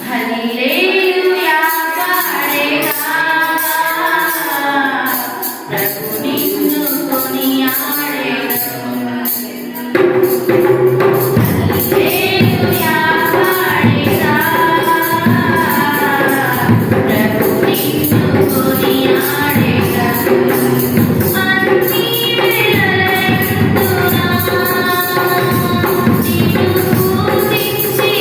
హల్లెలూయా పాడేదా ప్రభు నిన్ను కొనియాడేదము హల్లెలూయా పాడేదా ప్రభు నిన్ను కొనియాడేదము అన్ని వేళలందునా నిన్ను పూజించి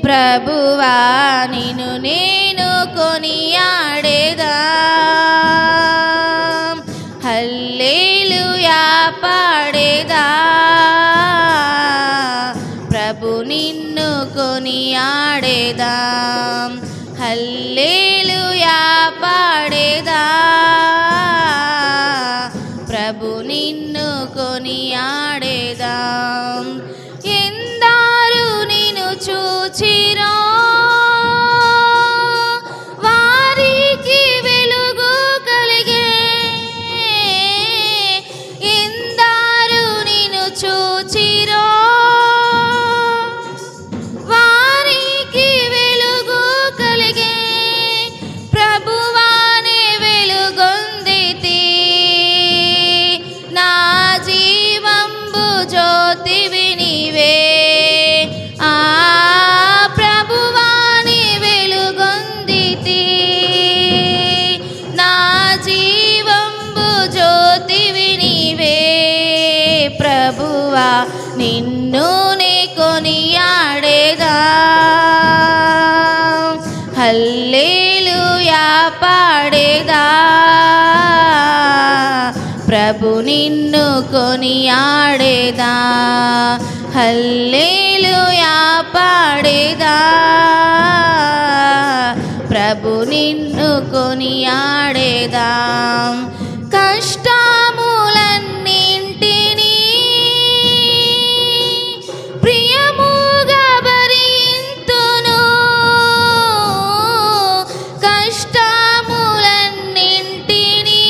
ప్రభువా నిన్ను నేను కొనియాడేదా హల్లెలూయా పాడేదా ప్రభు నిన్ను కొనియాడేదా హల్లెలూయా పాడేదా ప్రభు నిన్ను కొనియాడేదా ఎందారు నిన్ను చూచిరో వారికి వెలుగు కలిగే ఎందారు నిన్ను చూచిరో వారికి వెలుగు కలిగే ప్రభువానే వెలుగొందితి నా జీవంబు జ్యోతివి నీవే ప్రభువాని వెలుగొందితి నా జీవంబు జ్యోతివి నీవే ప్రభువా నిన్ను నే కొనియాడేదా హల్లెలూయా పాడేదా ప్రభు నిన్ను కొనియాడేదా హల్లెలూయా పాడేదా ప్రభు నిన్ను కొనియాడేదా కష్టములన్నింటినీ ప్రియముగా భరింతును కష్టములన్నింటినీ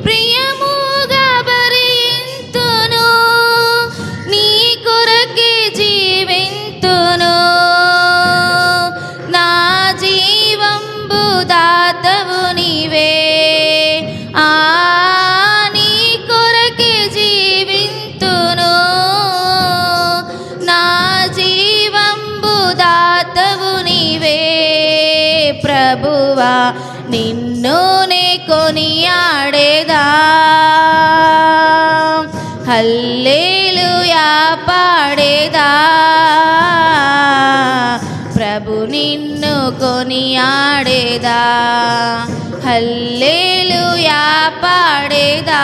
ప్రియముగా భరింతును నీ కొరకే జీవింతును నా జీవంబు దాతవు నీవే నీ కొరకే జీవింతును నా జీవంబు దాతవు నీవే ప్రభువా నిన్ను నే కొనియాడేదా హల్లెలూయా పాడేదా ప్రభు నిన్ను కొనియాడేదా హల్లెలూయా పాడేదా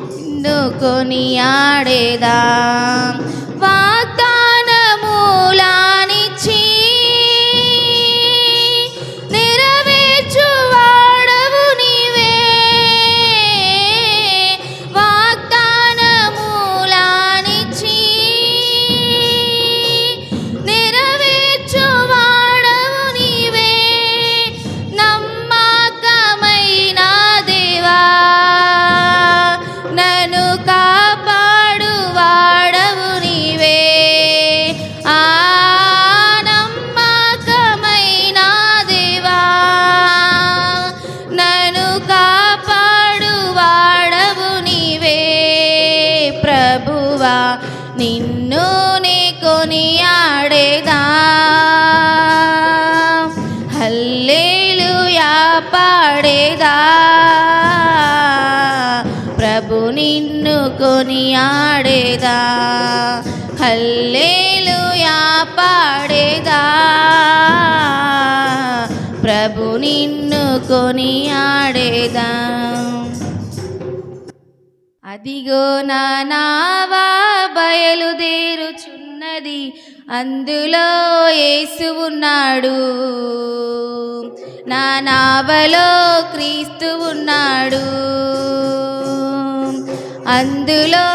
నిన్ను కొనియాడేదా వాగ్దానములానిచ్చి నెరవేర్చువాడవు నీవే వాగ్దానములానిచ్చి నెరవేర్చువాడవు నీవే నమ్మకమైన దేవా నన్ను కాపాడువాడవు పాడేదా ప్రభు నిన్ను కొనియాడేదా. అదిగో నా నావా బయలుదేరుచున్నది, అందులో యేసు ఉన్నాడు. నా నావలో క్రీస్తు ఉన్నాడు, అందులో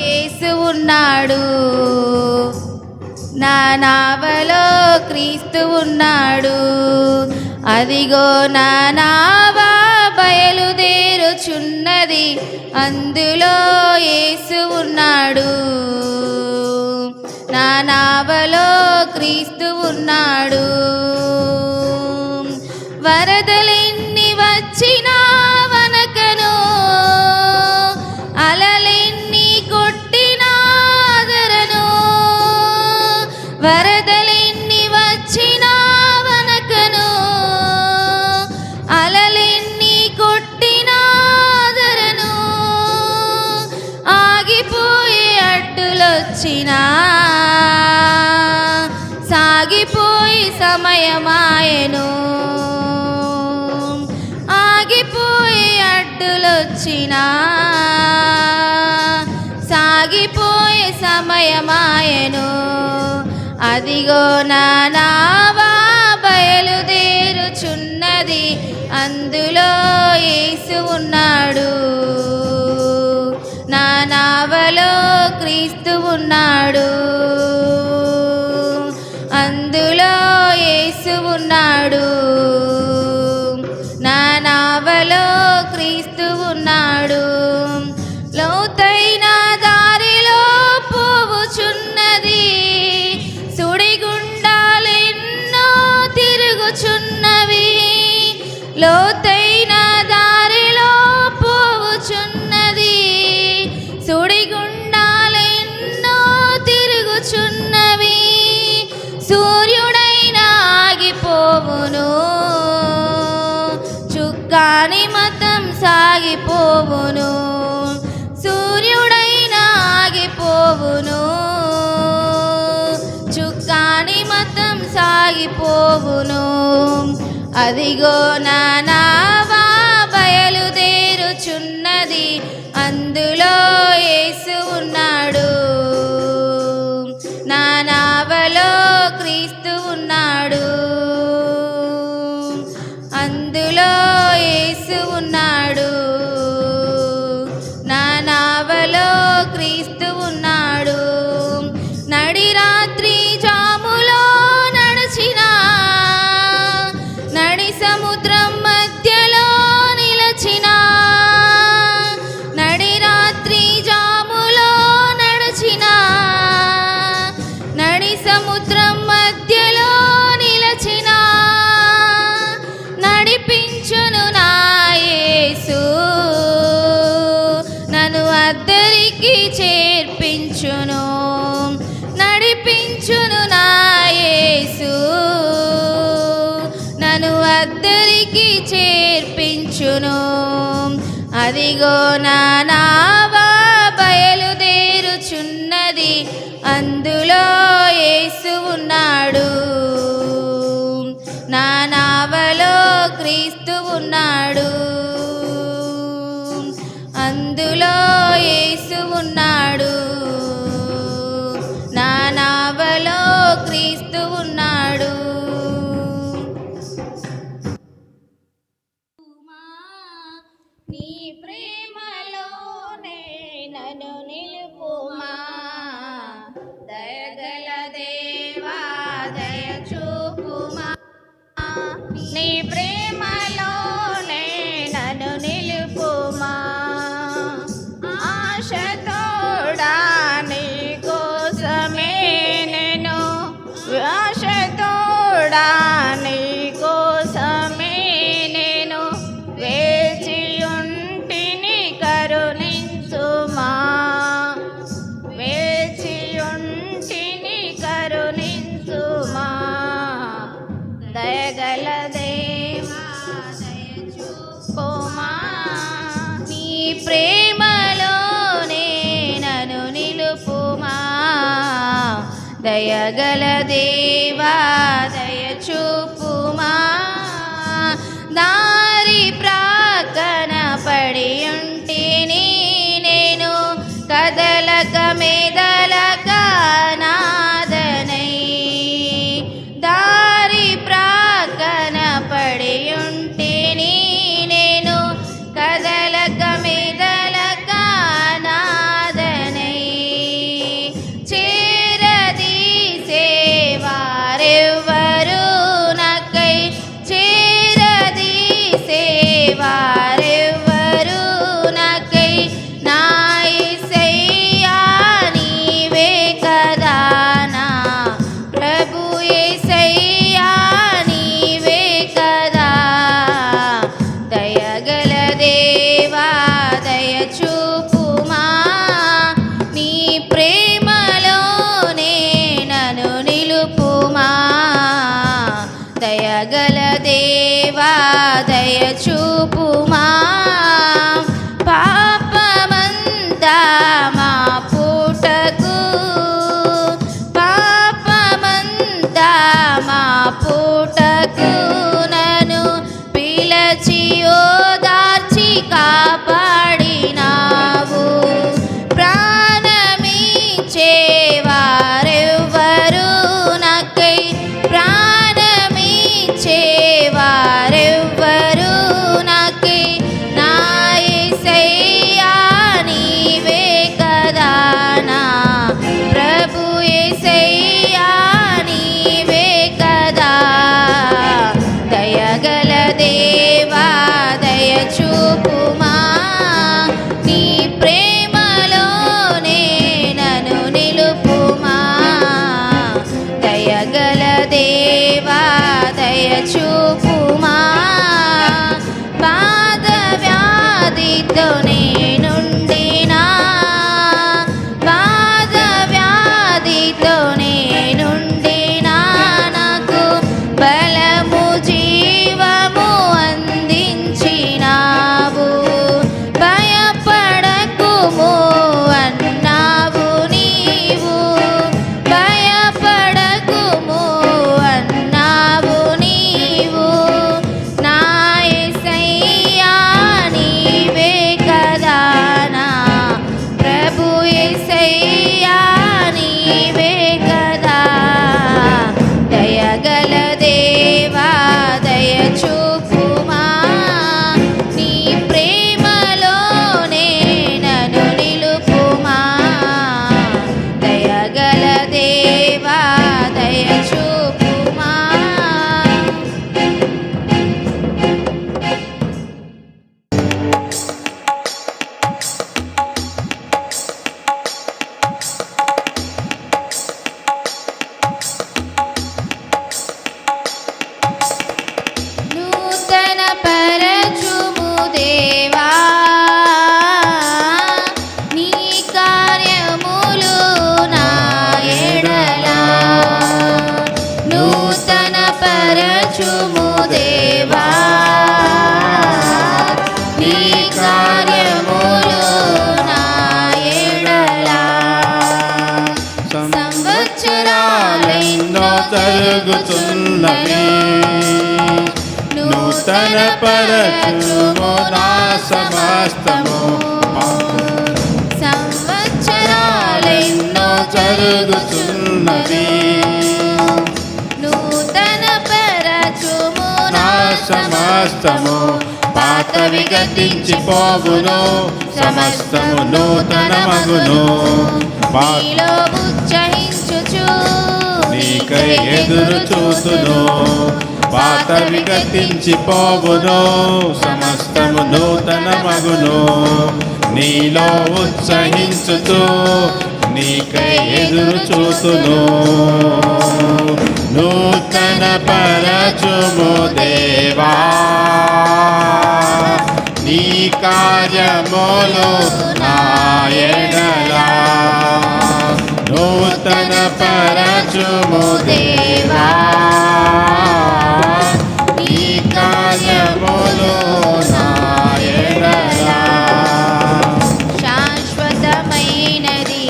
యేసు ఉన్నాడు. నా నావలో క్రీస్తు ఉన్నాడు. అదిగో నా నావా బయలుదేరుచున్నది, అందులో యేసు ఉన్నాడు. నా నావలో క్రీస్తు ఉన్నాడు. వరదలెన్ని వచ్చినా వనకను, అలలెన్ని కొట్టినా అదరను. వరదలెన్ని వచ్చినా వనకను, అలలెన్ని కొట్టినా అదరను. ఆగిపోయే అడ్డులొచ్చినా సాగిపోయి సమయమాయెను. ఆగిపోయి అడ్డులొచ్చినా సాగిపోయే సమయమాయెను. అదిగో నా నావా బయలుదేరుచున్నది, అందులో యేసు ఉన్నాడు. నా నావలో క్రీస్తు ఉన్నాడు, అందులో యేసు ఉన్నాడు. నా నావలో క్రీస్తు ఉన్నాడు. లోతైన దారిలో పోవుచున్నది, సుడిగుండాలెన్నో తిరుగుచున్నవి. లోతైన దారిలో పోవుచున్నది, సుడిగుండాలెన్నో తిరుగుచున్నవి. సూర్యుడైనా ఆగిపోవును, చుక్కాని మతం సాగిపోవును. సూర్యుడైనా ఆగిపోవును, చుక్కాని మతం సాగిపోవును. అదిగో నా నావా బయలుదేరుచున్నది, అందులో యేసు ఉన్నాడు. నా నావలో క్రీస్తు ఉన్నాడు, అందులో యేసు ఉన్నాడు. నా నావలో క్రీస్తు ఉన్నాడు. నడి రాత్రి జాములో నడిచినా, నడి సముద్రం మధ్యలో నిలచినా. నడి రాత్రి జాములో నడిచినా, నడి సముద్రం మధ్యలో నిలచినా. నడిపించును నా యేసు, నన్ను అద్దరికి చేర్పించును. నడిపించును నా యేసు, నన్ను అద్దరికి చేర్పించును. అదిగో నా నావా బయలుదేరుచున్నది, అందులో యేసు ఉన్నాడు. నా నావలో క్రీస్తు ఉన్నాడు, అందులో యేసు ఉన్నాడు. నా నావలో క్రీస్తు ఉన్నాడు. నీ ప్రేమలోనే నన్ను నిలుపుమా, దయగల దేవా దయ చూపుమా. నీ ప్రేమలోనే నన్ను నిలుపుమా, ఆశతోడా నీ కోసమే నేను, ఆశతోడా నీ కోసమే నేను వేచియుంటిని, కరుణించుమా. వేచియుంటిని, కరుణించుమా. దయగల దేవ దయగల దేవా దయ చూపుమా దారి ప్రాకన పడి ఉంటిని నేను కదలక మెదలక నాదనై దారి ప్రాకన పడి ఉంటిని నేను కదలక మెదలక నాదనై చేరదీసేవారెవ్వరు నాకై చేరదీసేవారెవ్వరు నాకై నా యేసయ్యా నీవే కదా నా ప్రభు యేసయ్యా నీవే కదా దయగల దేవా దయ చూపుమా నీ ప్రేమలోనే నన్ను నిలుపుమా దయగల దేవా దయ చూపుమా పాపమంతా మా పూటకు పాపమంతా మా పూటకు నన్ను పిలచి ఓదార్చి కాపాడినావు ప్రాణమిచ్చేవారెవ్వరు నాకై ప్రాణమిచ్చేవారెవ్వరు నాకై నా యేసయ్యా నీవే కదా నా ప్రభు యేసయ్యా నీవే కదా దయగల దేవా దయ చూపుమా నీ ప్రేమలోనే నన్ను నిలుపుమా దయగల దేవా దయ చూపుమా పాద వ్యాధితో నేనుండినా పాద వ్యాధితో నేనుండినా నాకు బలము జీవము అందించినావు భయపడకుము అన్నావు నీవు భయపడకుము అన్నావు నీవు నా యేసయ్యా నీవే కదా నా ప్రభు యేసయ్యా నీవే కదా దయగల దేవా దయ చూపుమా నీ ప్రేమలోనే నన్ను నిలుపుమా దయగల దేవా దయ చూపుమా నూతన పరచుము దేవా నీ కార్యములు నా ఎడల నూతన పరచుము దేవా నీ కార్యములు నా ఎడల సంవత్సరాలెన్నో జరుగుతున్నవి నూతన పరచుము నా సమస్తము సంవత్సరాలెన్నో జరుగుతున్నవి నూతన పరచుము నా సమస్తము పాతవి గతించిపోవును సమస్తము నూతనమగును నీలో ఉచ్చహించుచు నీకై ఎదురు చూతును పాతవి గతించిపోవును సమస్తము నూతనమగును నీలో ఉత్సహించుతూ నీకై ఎదురు చూతును నూతన పరచుము దేవా నీ కార్యములు నా ఎడల నూతన పరచుము దేవా నీ కార్యములు నా ఎడల శాశ్వతమైనది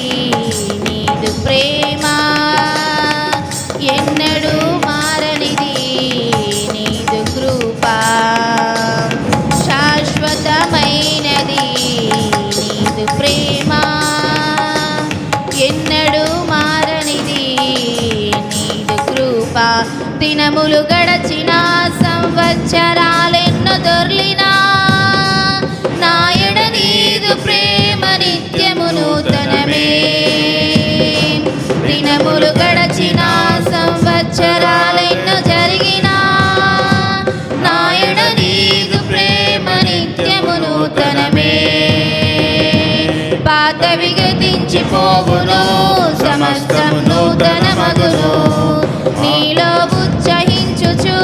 నీదు ప్రేమ దినములు గడచిన సంవత్సరాలెన్నో దొర్లినా నా ఎడ నీదు ప్రేమ నిత్యము నూతనమే. దినములు గడచిన సంవత్సరాలెన్నో జరిగినా నా ఎడ నీదు ప్రేమ నిత్యము నూతనమే. పాతవి గతించిపోవును సమస్తం నూతన మగును నీలో ఉత్సహించుచు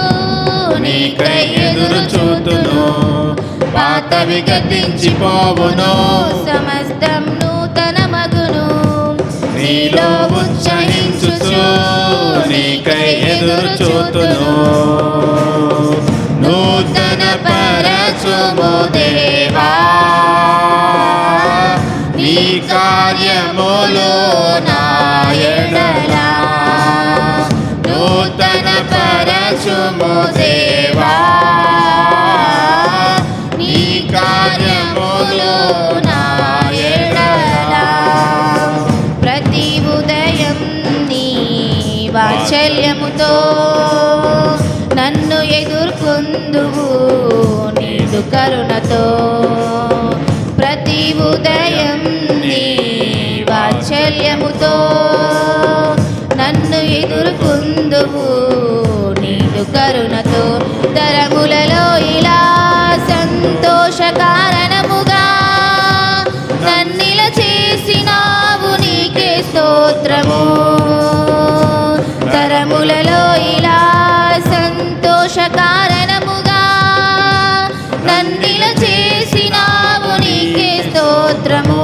నీకై ఎదురు చూతును. పాతవి గతించిపోవును సమస్తం నూతన మగును నీలో ఉత్సహించుచు నీకై ఎదురు చూతును. నూతన పరచుము దేవా నీ కార్యములు నా ఎడల. నూతన పరచుము దేవా నీ కార్యములు నా ఎడల. ప్రతి ఉదయం నీ వాత్సల్యముతో నన్ను ఎదుర్కొందువు నీదు కరుణతో. ప్రతి ఉదయం నీ వాత్సల్యముతో నన్ను ఎదుర్కొందువు నీదు కరుణతో. తరములలో ఇలా సంతోష కారణముగా నన్నిల చేసినావు నీకే స్తోత్రము. తరములలో ఇలా సంతోష కారణముగా నన్నిల చేసినావు నీకే స్తోత్రము.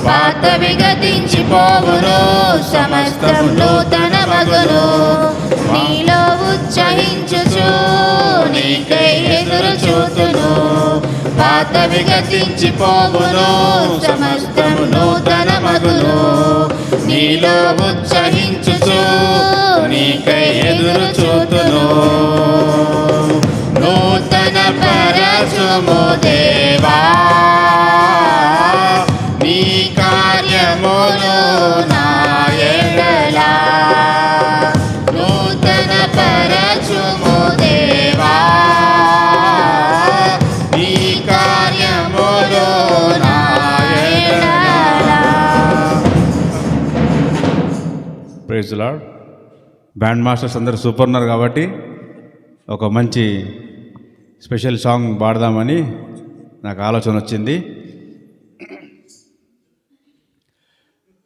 పాతవి గతించిపోవును సమస్తం నూతన మగును నీలో ఉత్సహించుచు నీకై ఎదురు చూతును. పాతవి గతించిపోవును సమస్తం నూతన మగును నీలో ఉత్సహించుచు నీకై ఎదురు చూతును. నూతన పరచుము దేవా నీ కార్యములు నా ఎడల. నూతన పరచుము దేవా నీ కార్యములు నా ఎడల. Praise the Lord. Band masters అందరూ సూపర్ ఉన్నారు కాబట్టి ఒక మంచి స్పెషల్ సాంగ్ పాడదామని నాకు ఆలోచన వచ్చింది.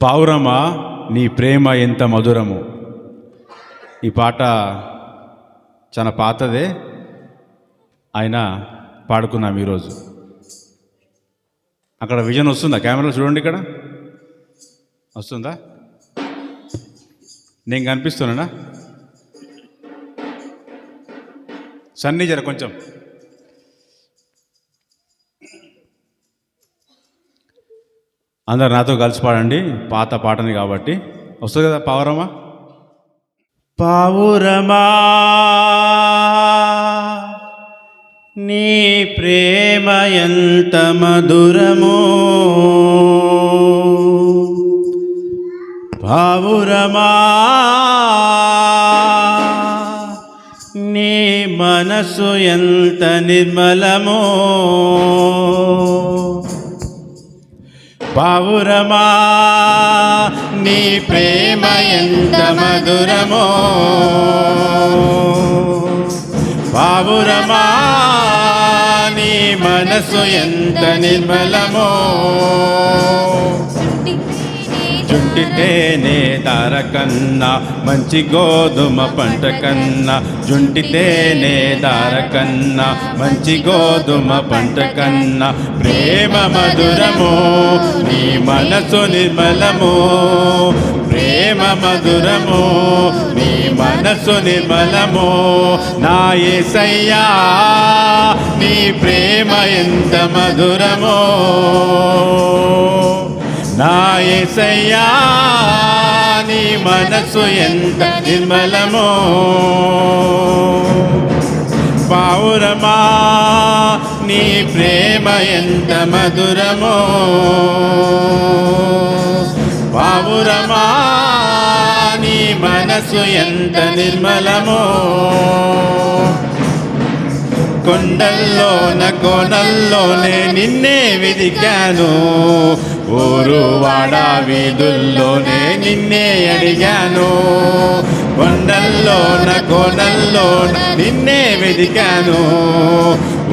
పావురమా నీ ప్రేమ ఎంత మధురము. ఈ పాట చాలా పాతదే, అయినా పాడుకున్నాం ఈరోజు. అక్కడ విజన్ వస్తుందా? కెమెరాలో చూడండి, ఇక్కడ వస్తుందా? నేను కనిపిస్తున్నానా? సన్నీ జర కొంచెం అందరు నాతో కలిసి పాడండి. పాత పాటని కాబట్టి వస్తుంది కదా. పావురమా పావురమా నీ ప్రేమ ఎంత మధురమో. పావురమా నీ మనసు ఎంత నిర్మలమో. పావురమా నీ ప్రేమ ఎంత మధురమో. పావురమా నీ మనసు ఎంత నిర్మలమో. జుంటి తేనె దార కన్నా మంచి గోధుమ పంట కన్నా. జుంటి తేనె దార కన్నా మంచి గోధుమ పంట కన్నా. ప్రేమ మధురమో నీ మనసు నిర్మలమో. ప్రేమ మధురమో నీ మనసు నిర్మలమో. నా యేసయ్యా నీ ప్రేమ ఎంత మధురమో. నా యేసయ్యా నీ మనసు ఎంత నిర్మలమో. పావురమా నీ ప్రేమ ఎంత మధురమో. పావురమా నీ మనసు ఎంత నిర్మలమో కొండల్లోన కోనల్లోనే నిన్నే వెదికాను ఊరువాడ వీధుల్లోనే నిన్నే అడిగాను కొండల్లోన కోనల్లోన నిన్నే వెదికాను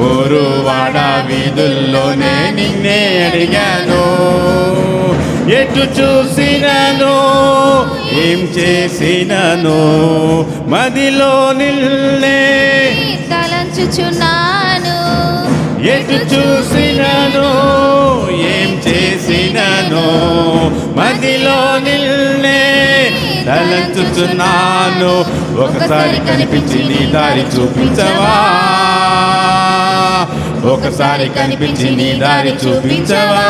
ఊరువాడ వీధుల్లోనే నిన్నే అడిగాను ఎటు చూసినను ఏం చేసినను మదిలో నిన్నే తలంచుచున్నాను ఎటు చూసినను ఏం చేసినను మదిలో నిన్నే తలంచుచున్నాను ఒకసారి కనిపించి నీ దారి చూపించవా ఒకసారి కనిపించి నీ దారి చూపించవా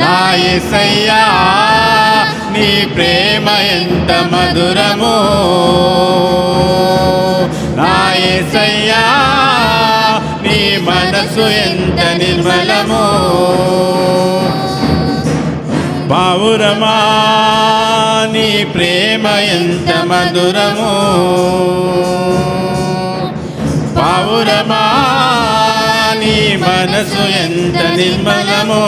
నా యేసయ్యా నీ ప్రేమ ఎంత మధురమో నా యేసయ్యా నీ మనసు ఎంత నిర్మలమో పావురమా నీ ప్రేమ ఎంత మధురమో పావురమా నీ మనసు ఎంత నిర్మలమో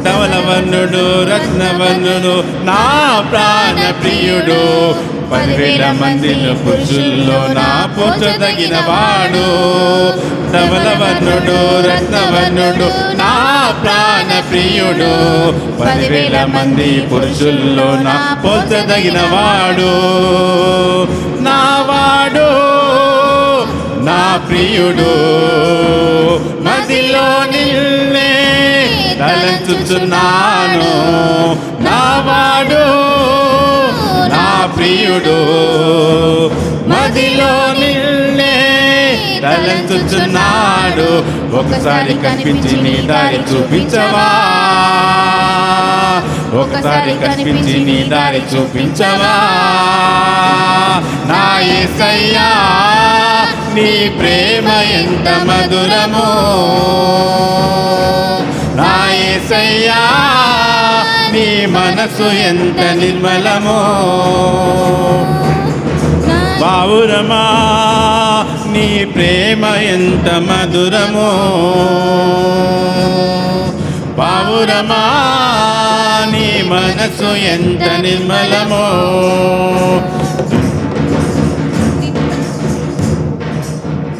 ధవలవర్ణుడు రత్నవర్ణుడు నా ప్రాణ ప్రియుడు 10,000 మందిలో పురుషుల్లో నా పోర్చదగిన వాడు ధవలవర్ణుడు రత్నవర్ణుడు నా ప్రాణ ప్రియుడు 10,000 మంది పురుషుల్లో నా పోల్చదగిన వాడు నా వాడు నా ప్రియుడు మదిలో నిన్నే తలంచుచున్నాను నా వాడు నా ప్రియుడు మదిలో నిన్నే తలంచుచున్నాడు ఒకసారి కనిపించి నీ దారి చూపించవా ఒకసారి కనిపించి నీ దారి చూపించవా నా యేసయ్యా నీ ప్రేమ ఎంత మధురమో నా యేసయ్యా నీ మనసు ఎంత నిర్మలమో పావురమా నీ ప్రేమ ఎంత మధురమో పావురమా నీ మనసు ఎంత నిర్మలమో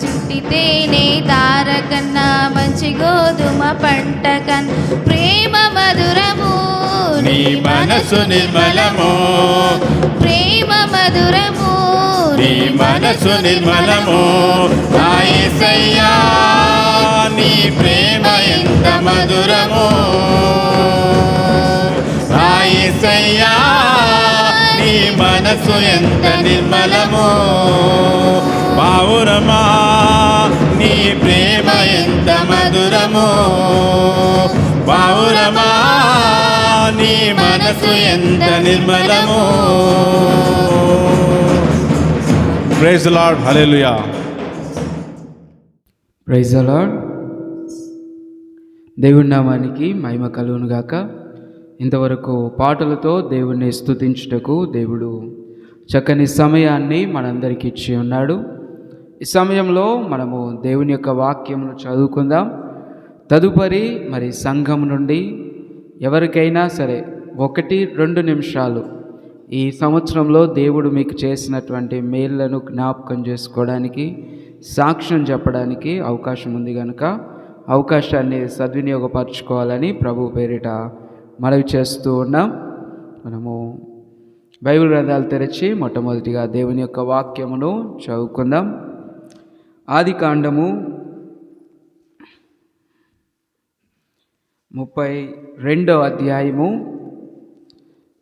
చుట్టితేనే తారకన్నా మంచి గోధుమ పంట కన్నా ప్రేమ మధురము నీ మనసు నిర్మలమో ప్రేమ మధురము నీ మనసు నిర్మలమో నా యేసయ్యా నీ ప్రేమ ఎంత మధురమో నా యేసయ్యా నీ మనసు ఎంత నిర్మలమో పావురమా నీ ప్రేమ ఎంత మధురమో పావురమా నీ మనసు ఎంత నిర్మలమో praise the Lord hallelujah praise the Lord. దేవుని నామానికి మహిమ కలుగును గాక. ఇంతవరకు పాటలతో దేవుణ్ణి స్తుతించుటకు దేవుడు చక్కని సమయాన్ని మనందరికీ ఇచ్చి ఉన్నాడు. ఈ సమయంలో మనము దేవుని యొక్క వాక్యమును చదువుకుందాం. తదుపరి మరి సంఘం నుండి ఎవరికైనా సరే 1-2 నిమిషాలు ఈ సంవత్సరంలో దేవుడు మీకు చేసినటువంటి మేళ్లను జ్ఞాపకం చేసుకోవడానికి, సాక్ష్యం చెప్పడానికి అవకాశం ఉంది కనుక అవకాశాన్ని సద్వినియోగపరచుకోవాలని ప్రభు పేరిట మనవి చేస్తూ ఉన్నాం. మనము బైబిల్ గ్రంథాలు తెరిచి మొట్టమొదటిగా దేవుని యొక్క వాక్యమును చదువుకుందాం. ఆదికాండము 32వ అధ్యాయము.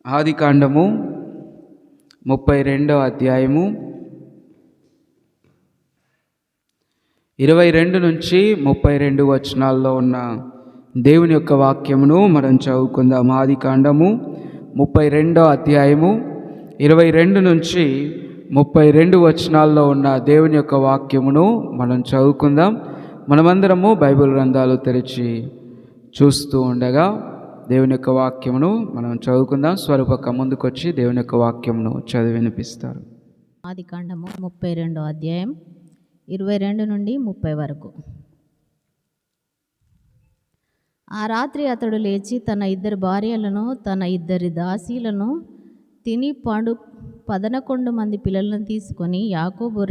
ఆదికాండము 32వ అధ్యాయము 22 నుంచి 32 వచనాల్లో ఉన్న దేవుని యొక్క వాక్యమును మనం చదువుకుందాం. ఆదికాండము 32వ అధ్యాయము 22 నుంచి 32 వచనాల్లో ఉన్న దేవుని యొక్క వాక్యమును మనం చదువుకుందాం. మనమందరము బైబిల్ గ్రంథాలు తెరిచి చూస్తూ ఉండగా దేవుని యొక్క వాక్యమును మనం చదువుకుందాం. స్వరూపక్క ముందుకొచ్చి దేవుని యొక్క వాక్యమును చదివి వినిపిస్తారు. ఆదికాండము 32వ అధ్యాయం 22 నుండి 30 వరకు. ఆ రాత్రి అతడు లేచి తన 2 భార్యలను తన 2 దాసీలను తిని 11 మంది పిల్లలను తీసుకొని యాకోబుకు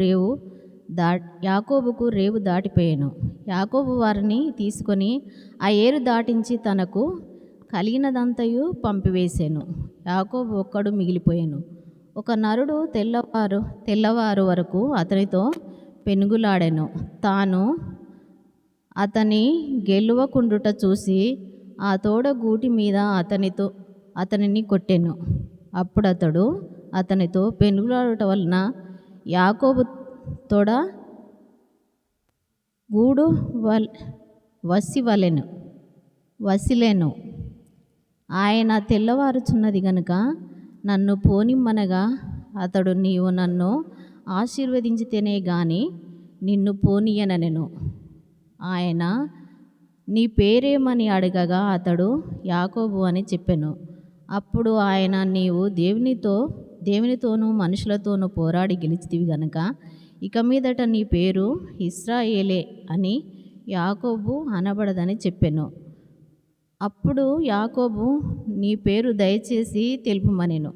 రేవు దాటిపోయాను. యాకోబు వారిని తీసుకొని ఆ ఏరు దాటించి తనకు కలిగినదంతయు పంపివేశాను. యాకోబు ఒక్కడు మిగిలిపోయాను. ఒక నరుడు తెల్లవారు వరకు అతనితో పెనుగులాడాను. తాను అతని గెలువకుండుట చూసి ఆ తోడ గూటి మీద అతనిని కొట్టెను. అప్పుడు అతడు అతనితో పెనుగులాడుట వలన యాకోబు తోడ గూడు వసిలేను. ఆయన తెల్లవారుచున్నది గనుక నన్ను పోనిమ్మనగా అతడు, నీవు నన్ను ఆశీర్వదించితేనే గాని నిన్ను పోనీయనెను. ఆయన, నీ పేరేమని అడగగా అతడు యాకోబు అని చెప్పెను. అప్పుడు ఆయన, నీవు దేవునితోనూ మనుషులతోనూ పోరాడి గెలిచితివి గనుక ఇక మీదట నీ పేరు ఇశ్రాయేలే అని యాకోబు అనబడదని చెప్పెను. అప్పుడు యాకోబు, నీ పేరు దయచేసి తెలుపుమనెను.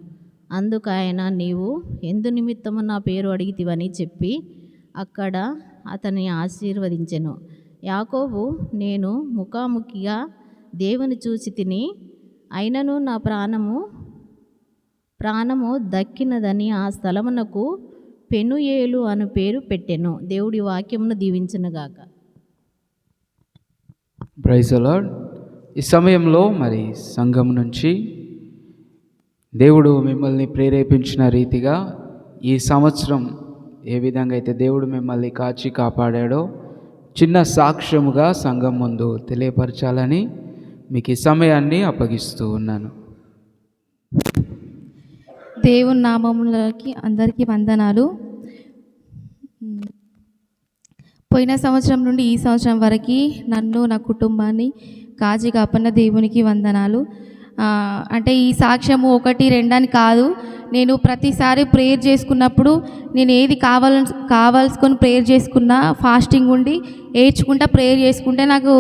అందుకు ఆయన, నీవు ఎందు నిమిత్తము నా పేరు అడిగితివని చెప్పి అక్కడ అతన్ని ఆశీర్వదించెను. యాకోబు, నేను ముఖాముఖిగా దేవుని చూచి తిని, అయినను నా ప్రాణము దక్కినదని ఆ స్థలమునకు పెనుయేలు అను పేరు పెట్టెను. దేవుడి వాక్యమును దీవించునుగాక. Praise the Lord. ఈ సమయంలో మరి సంఘం నుంచి దేవుడు మిమ్మల్ని ప్రేరేపించిన రీతిగా ఈ సంవత్సరం ఏ విధంగా అయితే దేవుడు మిమ్మల్ని కాచి కాపాడాడో చిన్న సాక్ష్యముగా సంఘం ముందు తెలియపరచాలని మీకు ఈ సమయాన్ని అప్పగిస్తూ ఉన్నాను. దేవుని నామములకి అందరికీ వందనాలు. పోయిన సంవత్సరం నుండి ఈ సంవత్సరం వరకు నన్ను, నా కుటుంబాన్ని కాచి కాపాడిన దేవునికి వందనాలు. అంటే ఈ సాక్ష్యము 1, 2 అని కాదు. నేను ప్రతిసారి ప్రేయర్ చేసుకున్నప్పుడు నేను ఏది కావాల్సుకొని ప్రేయర్ చేసుకున్నా, ఫాస్టింగ్ ఉండి ఏడ్చుకుంటా ప్రేయర్ చేసుకుంటే నాకు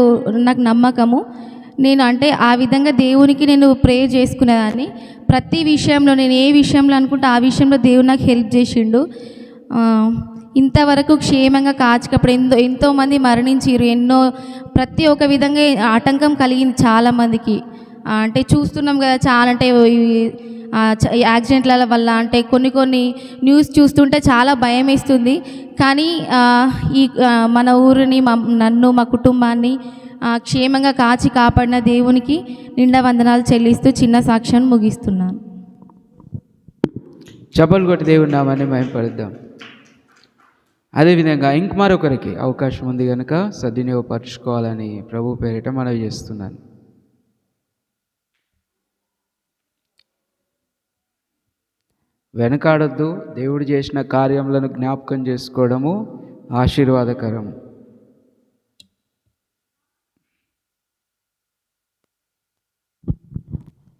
నమ్మకము. నేను అంటే ఆ విధంగా దేవునికి నేను ప్రేయర్ చేసుకునేదాన్ని. ప్రతి విషయంలో నేను ఏ విషయంలో అనుకుంటే ఆ విషయంలో దేవుడు నాకు హెల్ప్ చేసిండు. ఇంతవరకు క్షేమంగా కాచికప్పుడు ఎంతోమంది మరణించారు. ప్రతి ఒక్క విధంగా ఆటంకం కలిగింది చాలామందికి. అంటే చూస్తున్నాం కదా, చాలా అంటే యాక్సిడెంట్ల వల్ల అంటే కొన్ని న్యూస్ చూస్తుంటే చాలా భయం వేస్తుంది. కానీ ఈ మన ఊరిని, నన్ను, మా కుటుంబాన్ని క్షేమంగా కాచి కాపాడిన దేవునికి నిండా వందనాలు చెల్లిస్తూ చిన్న సాక్ష్యాన్ని ముగిస్తున్నాను. చప్పలు కొట్టి దేవుని నామాన్ని మహిమపరుద్దాం. అదేవిధంగా మరొకరికి అవకాశం ఉంది కనుక సద్వినియోగపరచుకోవాలని ప్రభు పేరిట మనవి చేస్తున్నాను. వెనకాడొద్దు. దేవుడు చేసిన కార్యములను జ్ఞాపకం చేసుకోవడము ఆశీర్వాదకరం.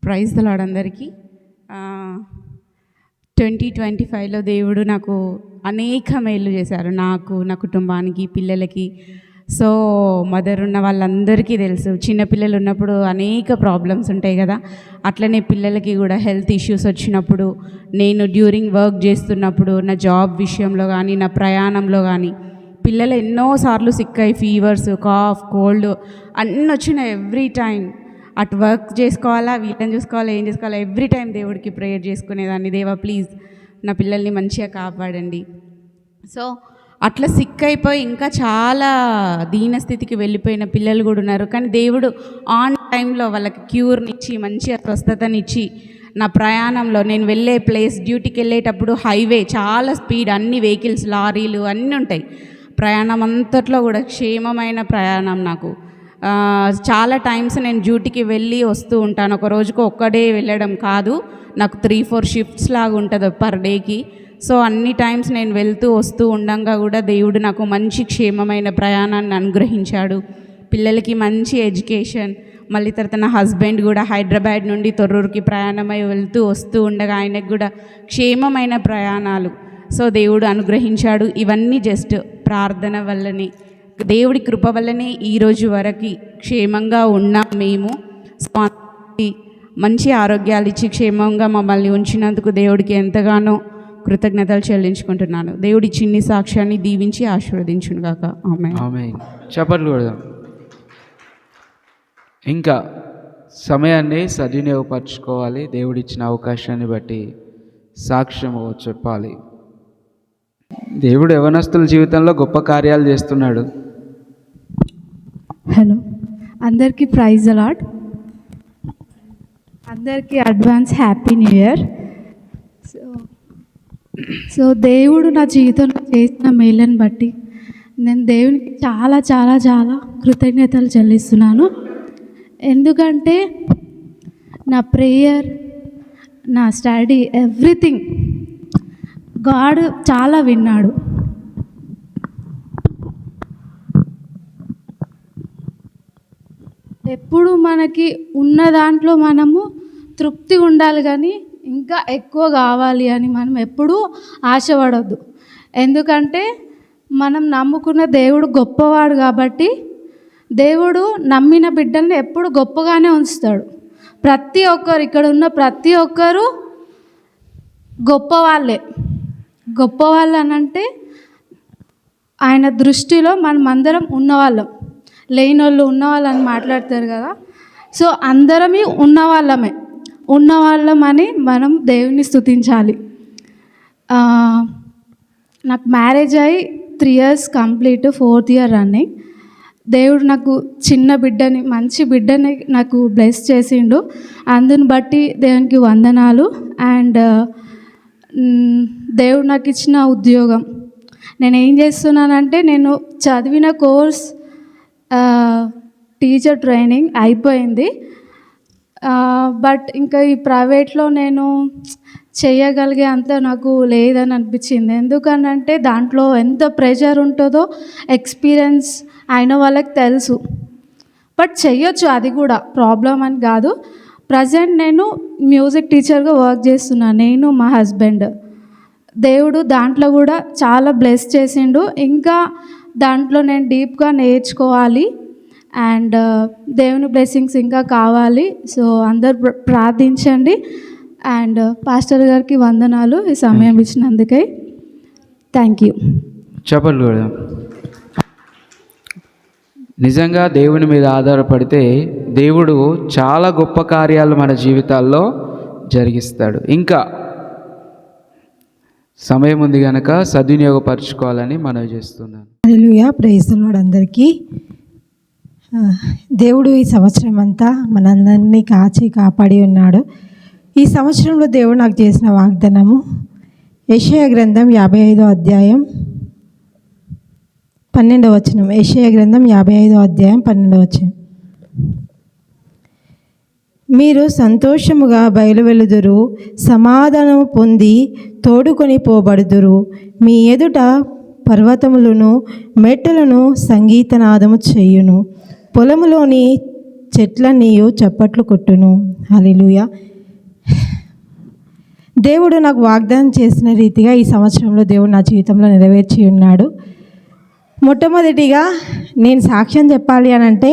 ప్రైజ్ ది లార్డ్ అందరికీ. 2025లో దేవుడు నాకు అనేక మేలు చేశారు. నాకు, నా కుటుంబానికి, పిల్లలకి. సో మదర్ ఉన్న వాళ్ళందరికీ తెలుసు, చిన్నపిల్లలు ఉన్నప్పుడు అనేక ప్రాబ్లమ్స్ ఉంటాయి కదా. అట్లనే పిల్లలకి కూడా హెల్త్ ఇష్యూస్ వచ్చినప్పుడు, నేను డ్యూరింగ్ వర్క్ చేస్తున్నప్పుడు, నా జాబ్ విషయంలో కానీ, నా ప్రయాణంలో కానీ పిల్లలు ఎన్నోసార్లు సిక్ అయ్యి ఫీవర్స్, కాఫ్, కోల్డ్ అన్నీ వచ్చినాయి. ఎవ్రీ టైం అటు వర్క్ చేసుకోవాలా, వీళ్ళని చూసుకోవాలా, ఏం చేసుకోవాలా, ఎవ్రీ టైం దేవుడికి ప్రేయర్ చేసుకునేదాన్ని. దేవా ప్లీజ్ నా పిల్లల్ని మంచిగా కాపాడండి. సో అట్లా సిక్ అయిపోయి ఇంకా చాలా దీనస్థితికి వెళ్ళిపోయిన పిల్లలు కూడా ఉన్నారు. కానీ దేవుడు ఆన్ టైంలో వాళ్ళకి క్యూర్నిచ్చి మంచిగా స్వస్థతనిచ్చి, నా ప్రయాణంలో నేను వెళ్ళే ప్లేస్, డ్యూటీకి వెళ్ళేటప్పుడు హైవే చాలా స్పీడ్, అన్ని వెహికల్స్, లారీలు అన్నీ ఉంటాయి. ప్రయాణం అంతట్లో కూడా క్షేమమైన ప్రయాణం నాకు. చాలా టైమ్స్ నేను డ్యూటీకి వెళ్ళి వస్తూ ఉంటాను. ఒక రోజుకు ఒక్కడే వెళ్ళడం కాదు, నాకు 3-4 షిఫ్ట్స్ లాగా ఉంటుంది పర్ డేకి. సో అన్ని టైమ్స్ నేను వెళ్తూ వస్తూ ఉండగా కూడా దేవుడు నాకు మంచి క్షేమమైన ప్రయాణాన్ని అనుగ్రహించాడు. పిల్లలకి మంచి ఎడ్యుకేషన్, మళ్ళీ తర్వాత నా హస్బెండ్ కూడా హైదరాబాద్ నుండి తొర్రూరుకి ప్రయాణమై వెళ్తూ వస్తూ ఉండగా ఆయనకు కూడా క్షేమమైన ప్రయాణాలు సో దేవుడు అనుగ్రహించాడు. ఇవన్నీ జస్ట్ ప్రార్థన వల్లనే, దేవుడి కృప వల్లనే ఈరోజు వరకు క్షేమంగా ఉన్నాం మేము. మంచి ఆరోగ్యాలు ఇచ్చి క్షేమంగా మమ్మల్ని ఉంచినందుకు దేవుడికి ఎంతగానో కృతజ్ఞతలు చెల్లించుకుంటున్నాను. దేవుడి చిన్ని సాక్ష్యాన్ని దీవించి ఆశీర్వదించును గాక. ఆమేన్. ఆమేన్. చప్పట్లు కొడదాం. ఇంకా సమయాన్ని సద్వినియోగపరచుకోవాలి. దేవుడిచ్చిన అవకాశాన్ని బట్టి సాక్ష్యము చెప్పాలి. దేవుడు యవనస్తుల జీవితంలో గొప్ప కార్యాలు చేస్తున్నాడు. హలో, అందరికీ ప్రైజ్ అలాట్. అందరికీ advance happy new year. So దేవుడు నా జీవితంలో చేసిన మేలను బట్టి నేను దేవునికి చాలా చాలా చాలా కృతజ్ఞతలు చెల్లిస్తున్నాను. ఎందుకంటే నా ప్రేయర్, నా స్టడీ, ఎవ్రీథింగ్ గాడ్ చాలా విన్నాడు. ఎప్పుడు మనకి ఉన్న దాంట్లో మనము తృప్తి ఉండాలి, కానీ ఇంకా ఎక్కువ కావాలి అని మనం ఎప్పుడూ ఆశపడొద్దు. ఎందుకంటే మనం నమ్ముకున్న దేవుడు గొప్పవాడు కాబట్టి దేవుడు నమ్మిన బిడ్డల్ని ఎప్పుడు గొప్పగానే ఉంచుతాడు. ప్రతి ఒక్కరు, ఇక్కడ ఉన్న ప్రతి ఒక్కరు గొప్పవాళ్ళే. గొప్పవాళ్ళు అనంటే ఆయన దృష్టిలో మనం అందరం ఉన్నవాళ్ళం. లేనోళ్ళు ఉన్నవాళ్ళని మాట్లాడతారు కదా, సో అందరమీ ఉన్నవాళ్ళమని మనం దేవుని స్తుతించాలి. నాకు మ్యారేజ్ అయ్యి 3 years complete, 4th year running. దేవుడు నాకు చిన్న బిడ్డని, మంచి బిడ్డని నాకు బ్లెస్ చేసిండు. అందుని బట్టి దేవునికి వందనాలు. అండ్ దేవుడు నాకు ఇచ్చిన ఉద్యోగం, నేను ఏం చేస్తున్నానంటే, నేను చదివిన కోర్స్ టీచర్ ట్రైనింగ్ అయిపోయింది. బట్ ఇంకా ఈ ప్రైవేట్లో నేను చేయగలిగే అంత నాకు లేదని అనిపించింది. ఎందుకనంటే దాంట్లో ఎంత ప్రెషర్ ఉంటుందో ఎక్స్పీరియన్స్ అయిన వాళ్ళకి తెలుసు. బట్ చెయ్యొచ్చు, అది కూడా ప్రాబ్లం అని కాదు. ప్రజెంట్ నేను మ్యూజిక్ టీచర్గా వర్క్ చేస్తున్నాను, నేను మా హస్బెండ్. దేవుడు దాంట్లో కూడా చాలా బ్లెస్ చేసిండు. ఇంకా దాంట్లో నేను డీప్గా నేర్చుకోవాలి అండ్ దేవుని బ్లెస్సింగ్స్ ఇంకా కావాలి. సో అందరు ప్రార్థించండి. అండ్ పాస్టర్ గారికి వందనాలు ఈ సమయం ఇచ్చినందుకై. Thank you. చప్పట్లు కొడదాం. నిజంగా దేవుని మీద ఆధారపడితే దేవుడు చాలా గొప్ప కార్యాలు మన జీవితాల్లో జరిగిస్తాడు. ఇంకా సమయం ఉంది కనుక సద్వినియోగపరచుకోవాలని మనవి చేస్తున్నాను. హల్లెలూయా, ప్రైజ్ ది లార్డ్. అందరికీ దేవుడు ఈ సంవత్సరం అంతా మనందరినీ కాచి కాపాడి ఉన్నాడు. ఈ సంవత్సరంలో దేవుడు నాకు చేసిన వాగ్దానము యెషయా గ్రంథం 55వ అధ్యాయం 12వ వచనం. యెషయా గ్రంథం 55వ అధ్యాయం 12వ వచనం. మీరు సంతోషముగా బయలువెలుదురు, సమాధానము పొంది తోడుకొని పోబడుదురు. మీ ఎదుట పర్వతములను మెట్టలను సంగీతనాదము చేయును, పొలములోని చెట్లన్నీయు చప్పట్లు కొట్టును. హల్లెలూయా. దేవుడు నాకు వాగ్దానం చేసిన రీతిగా ఈ సంవత్సరంలో దేవుడు నా జీవితంలో నెరవేర్చి ఉన్నాడు. మొట్టమొదటిగా నేను సాక్ష్యం చెప్పాలి అని అంటే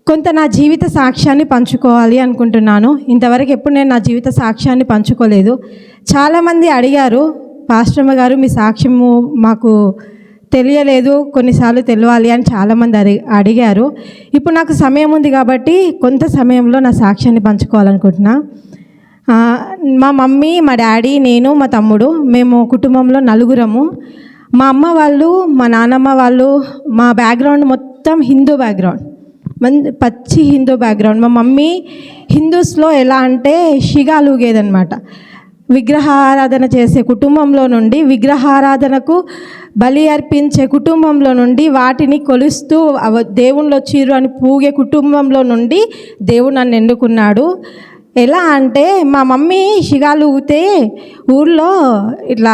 కొంత నా జీవిత సాక్ష్యాన్ని పంచుకోవాలి అనుకుంటున్నాను. ఇంతవరకు ఎప్పుడు నేను నా జీవిత సాక్ష్యాన్ని పంచుకోలేదు. చాలామంది అడిగారు, పాస్టర్మ గారు మీ సాక్ష్యము మాకు తెలియలేదు, కొన్నిసార్లు తెలియాలి అని చాలామంది అడిగారు. ఇప్పుడు నాకు సమయం ఉంది కాబట్టి కొంత సమయంలో నా సాక్ష్యాన్ని పంచుకోవాలనుకుంటున్నా. మా మమ్మీ, మా డాడీ, నేను, మా తమ్ముడు, మేము కుటుంబంలో నలుగురము. మా అమ్మ వాళ్ళు, మా నాన్నమ్మ వాళ్ళు, మా బ్యాక్గ్రౌండ్ మొత్తం హిందూ బ్యాక్గ్రౌండ్, పచ్చి హిందూ బ్యాక్గ్రౌండ్. మా మమ్మీ హిందూస్లో ఎలా అంటే షిగాలుగేదనమాట. విగ్రహారాధన చేసే కుటుంబంలో నుండి, విగ్రహారాధనకు బలి అర్పించే కుటుంబంలో నుండి, వాటిని కొలుస్తూ దేవుళ్ళు వచ్చిర్రు అని పూగే కుటుంబంలో నుండి దేవుడు నన్ను ఎన్నుకున్నాడు. ఎలా అంటే మా మమ్మీ షిగాలు ఊతే ఊర్లో ఇట్లా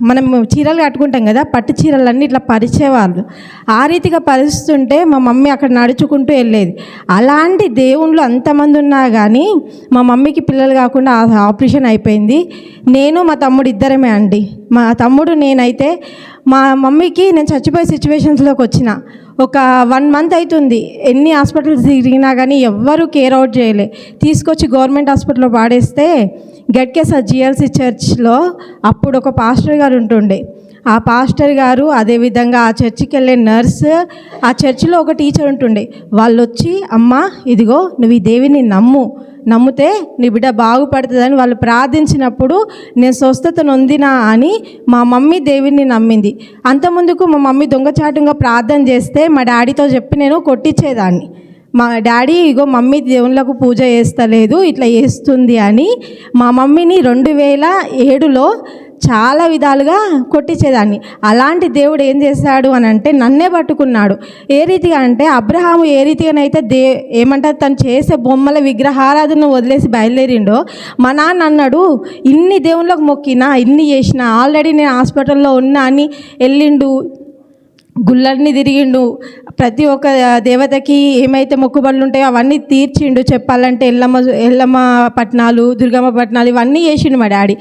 మనం చీరలు కట్టుకుంటాం కదా, పట్టు చీరలన్నీ ఇట్లా పరిచేవాళ్ళు. ఆ రీతిగా పరిస్తుంటే మా మమ్మీ అక్కడ నడుచుకుంటూ వెళ్ళేది. అలాంటి దేవుళ్ళు అంతమంది ఉన్నా కానీ మా మమ్మీకి పిల్లలు కాకుండా ఆపరేషన్ అయిపోయింది. నేను మా తమ్ముడు ఇద్దరమే అండి. మా తమ్ముడు నేనైతే మా మమ్మీకి నేను చచ్చిపోయే సిచ్యువేషన్స్లోకి వచ్చిన. ఒక 1 మంత్ అవుతుంది, ఎన్ని హాస్పిటల్స్ తిరిగినా కానీ ఎవ్వరూ కేర్ అవుట్ చేయలే. తీసుకొచ్చి గవర్నమెంట్ హాస్పిటల్లో పాడేస్తే గట్కేసర్ జిఎల్సి చర్చ్లో అప్పుడు ఒక పాస్టర్ గారు ఉంటుండే. ఆ పాస్టర్ గారు, అదేవిధంగా ఆ చర్చికి వెళ్ళే నర్స్, ఆ చర్చిలో ఒక టీచర్ ఉంటుండే. వాళ్ళు వచ్చి, అమ్మ ఇదిగో నువ్వు ఈ దేవిని నమ్మితే నీ బిడ్డ బాగుపడుతుందని వాళ్ళు ప్రార్థించినప్పుడు నేను స్వస్థత నొందినా అని మా మమ్మీ దేవుని నమ్మింది. అంతకుముందుకు మా మమ్మీ దొంగచాటుగా ప్రార్థన చేస్తే మా డాడీతో చెప్పి నేను కొట్టించేదాన్ని. మా డాడీ ఇగో మమ్మీ దేవుళ్ళకు పూజ చేస్తలేదు, ఇట్లా చేస్తుంది అని మా మమ్మీని 2007లో చాలా విధాలుగా కొట్టించేదాన్ని. అలాంటి దేవుడు ఏం చేశాడు అని అంటే నన్నే పట్టుకున్నాడు. ఏ రీతిగా అంటే అబ్రహాము ఏ రీతిగానైతే ఏమంటారు తను చేసే బొమ్మల విగ్రహారాధన వదిలేసి బయలుదేరిండో, మా నాన్న అన్నాడు ఇన్ని దేవుళ్ళకు మొక్కినా, ఇన్ని చేసినా, ఆల్రెడీ నేను హాస్పిటల్లో ఉన్నా అని వెళ్ళిండు, గుళ్ళన్నీ తిరిగిండు, ప్రతి ఒక్క దేవతకి ఏమైతే మొక్కుబడులు ఉంటాయో అవన్నీ తీర్చిండు. చెప్పాలంటే ఎల్లమ్మ పట్నాలు, దుర్గమ్మ పట్నాలు ఇవన్నీ చేసిండు మా డాడీ.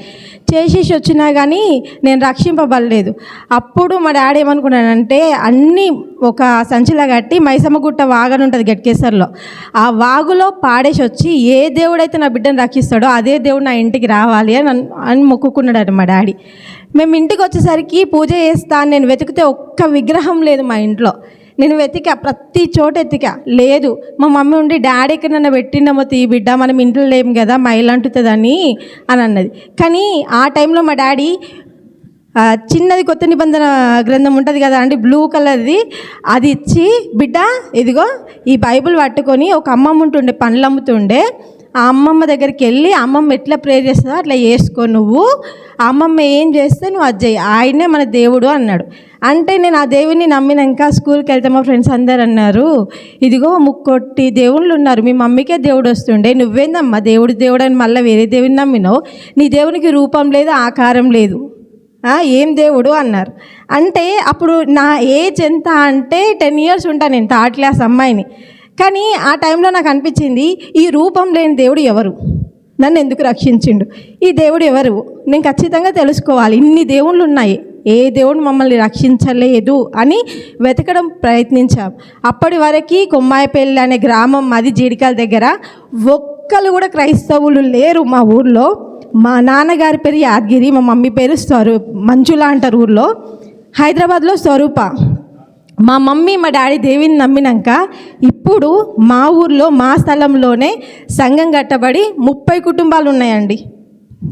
చేసేసి వచ్చినా కానీ నేను రక్షింపబడలేదు. అప్పుడు మా డాడీ ఏమనుకున్నానంటే అన్నీ ఒక సంచిలా కట్టి మైసమ్మగుట్ట వాగని ఉంటుంది గట్కేసర్లో, ఆ వాగులో పాడేసి వచ్చి ఏ దేవుడైతే నా బిడ్డను రక్షిస్తాడో అదే దేవుడు నా ఇంటికి రావాలి అని మొక్కుకున్నాడు మా డాడీ. మేము ఇంటికి వచ్చేసరికి పూజ చేస్తా నేను వెతికితే ఒక్క విగ్రహం లేదు మా ఇంట్లో. నేను వెతికా, ప్రతి చోట ఎతికా, లేదు. మా మమ్మీ ఉండి డాడీ ఎక్కడన్నా పెట్టిండమో తీ బిడ్డ, మనం ఇంట్లో లేము కదా మైల్ అంటుతుందని అని అన్నది. కానీ ఆ టైంలో మా డాడీ చిన్నది కొత్త నిబంధన గ్రంథం ఉంటుంది కదా అండి, బ్లూ కలర్ది, అది ఇచ్చి బిడ్డ ఇదిగో ఈ బైబిల్ పట్టుకొని ఒక అమ్మమ్మ ఉంటుండే పండ్లు అమ్ముతుండే, ఆ అమ్మమ్మ దగ్గరికి వెళ్ళి అమ్మమ్మ ఎట్లా ప్రేయర్ చేస్తుందో అట్లా చేసుకో, నువ్వు ఆ అమ్మమ్మ ఏం చేస్తే నువ్వు అది చేయి, ఆయనే మన దేవుడు అన్నాడు. అంటే నేను ఆ దేవుడిని నమ్మినాక స్కూల్కి వెళ్తే మా ఫ్రెండ్స్ అందరు అన్నారు, ఇదిగో ముక్కొట్టి దేవుళ్ళు ఉన్నారు, మీ మమ్మీకే దేవుడు వస్తుండే, నువ్వేందమ్మా దేవుడు అని మళ్ళీ వేరే దేవుడిని నమ్మినావు, నీ దేవునికి రూపం లేదు, ఆకారం లేదు, ఏం దేవుడు అన్నారు. అంటే అప్పుడు నా ఏజ్ ఎంత అంటే 10 years ఉంటాను నేను, 3rd class అమ్మాయిని. కానీ ఆ టైంలో నాకు అనిపించింది ఈ రూపం లేని దేవుడు ఎవరు, నన్ను ఎందుకు రక్షించిండు, ఈ దేవుడు ఎవరు, నేను ఖచ్చితంగా తెలుసుకోవాలి. ఇన్ని దేవుళ్ళు ఉన్నాయి, ఏ దేవుడు మమ్మల్ని రక్షించలేదు అని వెతకడం ప్రయత్నించాం. అప్పటి వరకు కొమ్మాయిపల్లి అనే గ్రామం మాది, జీడికాల దగ్గర. ఒక్కరు కూడా క్రైస్తవులు లేరు మా ఊర్లో. మా నాన్నగారి పేరు యాదగిరి, మా మమ్మీ పేరు మంజుల అంటారు ఊర్లో. హైదరాబాద్లో స్వరూప. మా మమ్మీ మా డాడీ దేవిని నమ్మినాక ఇప్పుడు మా ఊర్లో మా స్థలంలోనే సంఘం కట్టబడి 30 కుటుంబాలు ఉన్నాయండి.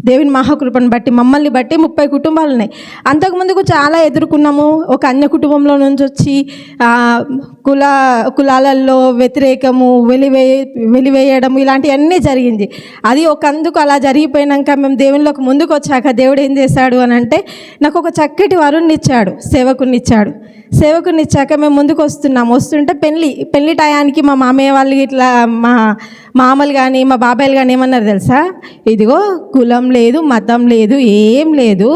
దేవుని మహాకృపను బట్టి మమ్మల్ని బట్టి 30 కుటుంబాలు ఉన్నాయి. అంతకుముందుకు చాలా ఎదుర్కొన్నాము. ఒక అన్య కుటుంబంలో నుంచి వచ్చి కులాలలో వ్యతిరేకము, వెలివేయడం ఇలాంటివన్నీ జరిగింది. అది ఒకందుకు అలా జరిగిపోయినాక మేము దేవునిలోకి ముందుకు వచ్చాక దేవుడు ఏం చేశాడు అని అంటే నాకు ఒక చక్కటి వరుణ్ణి ఇచ్చాడు, సేవకుని ఇచ్చాక మేము ముందుకు వస్తుంటే పెళ్ళి టయానికి మా మామయ్య వాళ్ళు ఇట్లా మా మామలు కానీ మా బాబాయిలు కానీ ఏమన్నారు తెలుసా, ఇదిగో కులం లేదు, మతం లేదు, ఏం లేదు,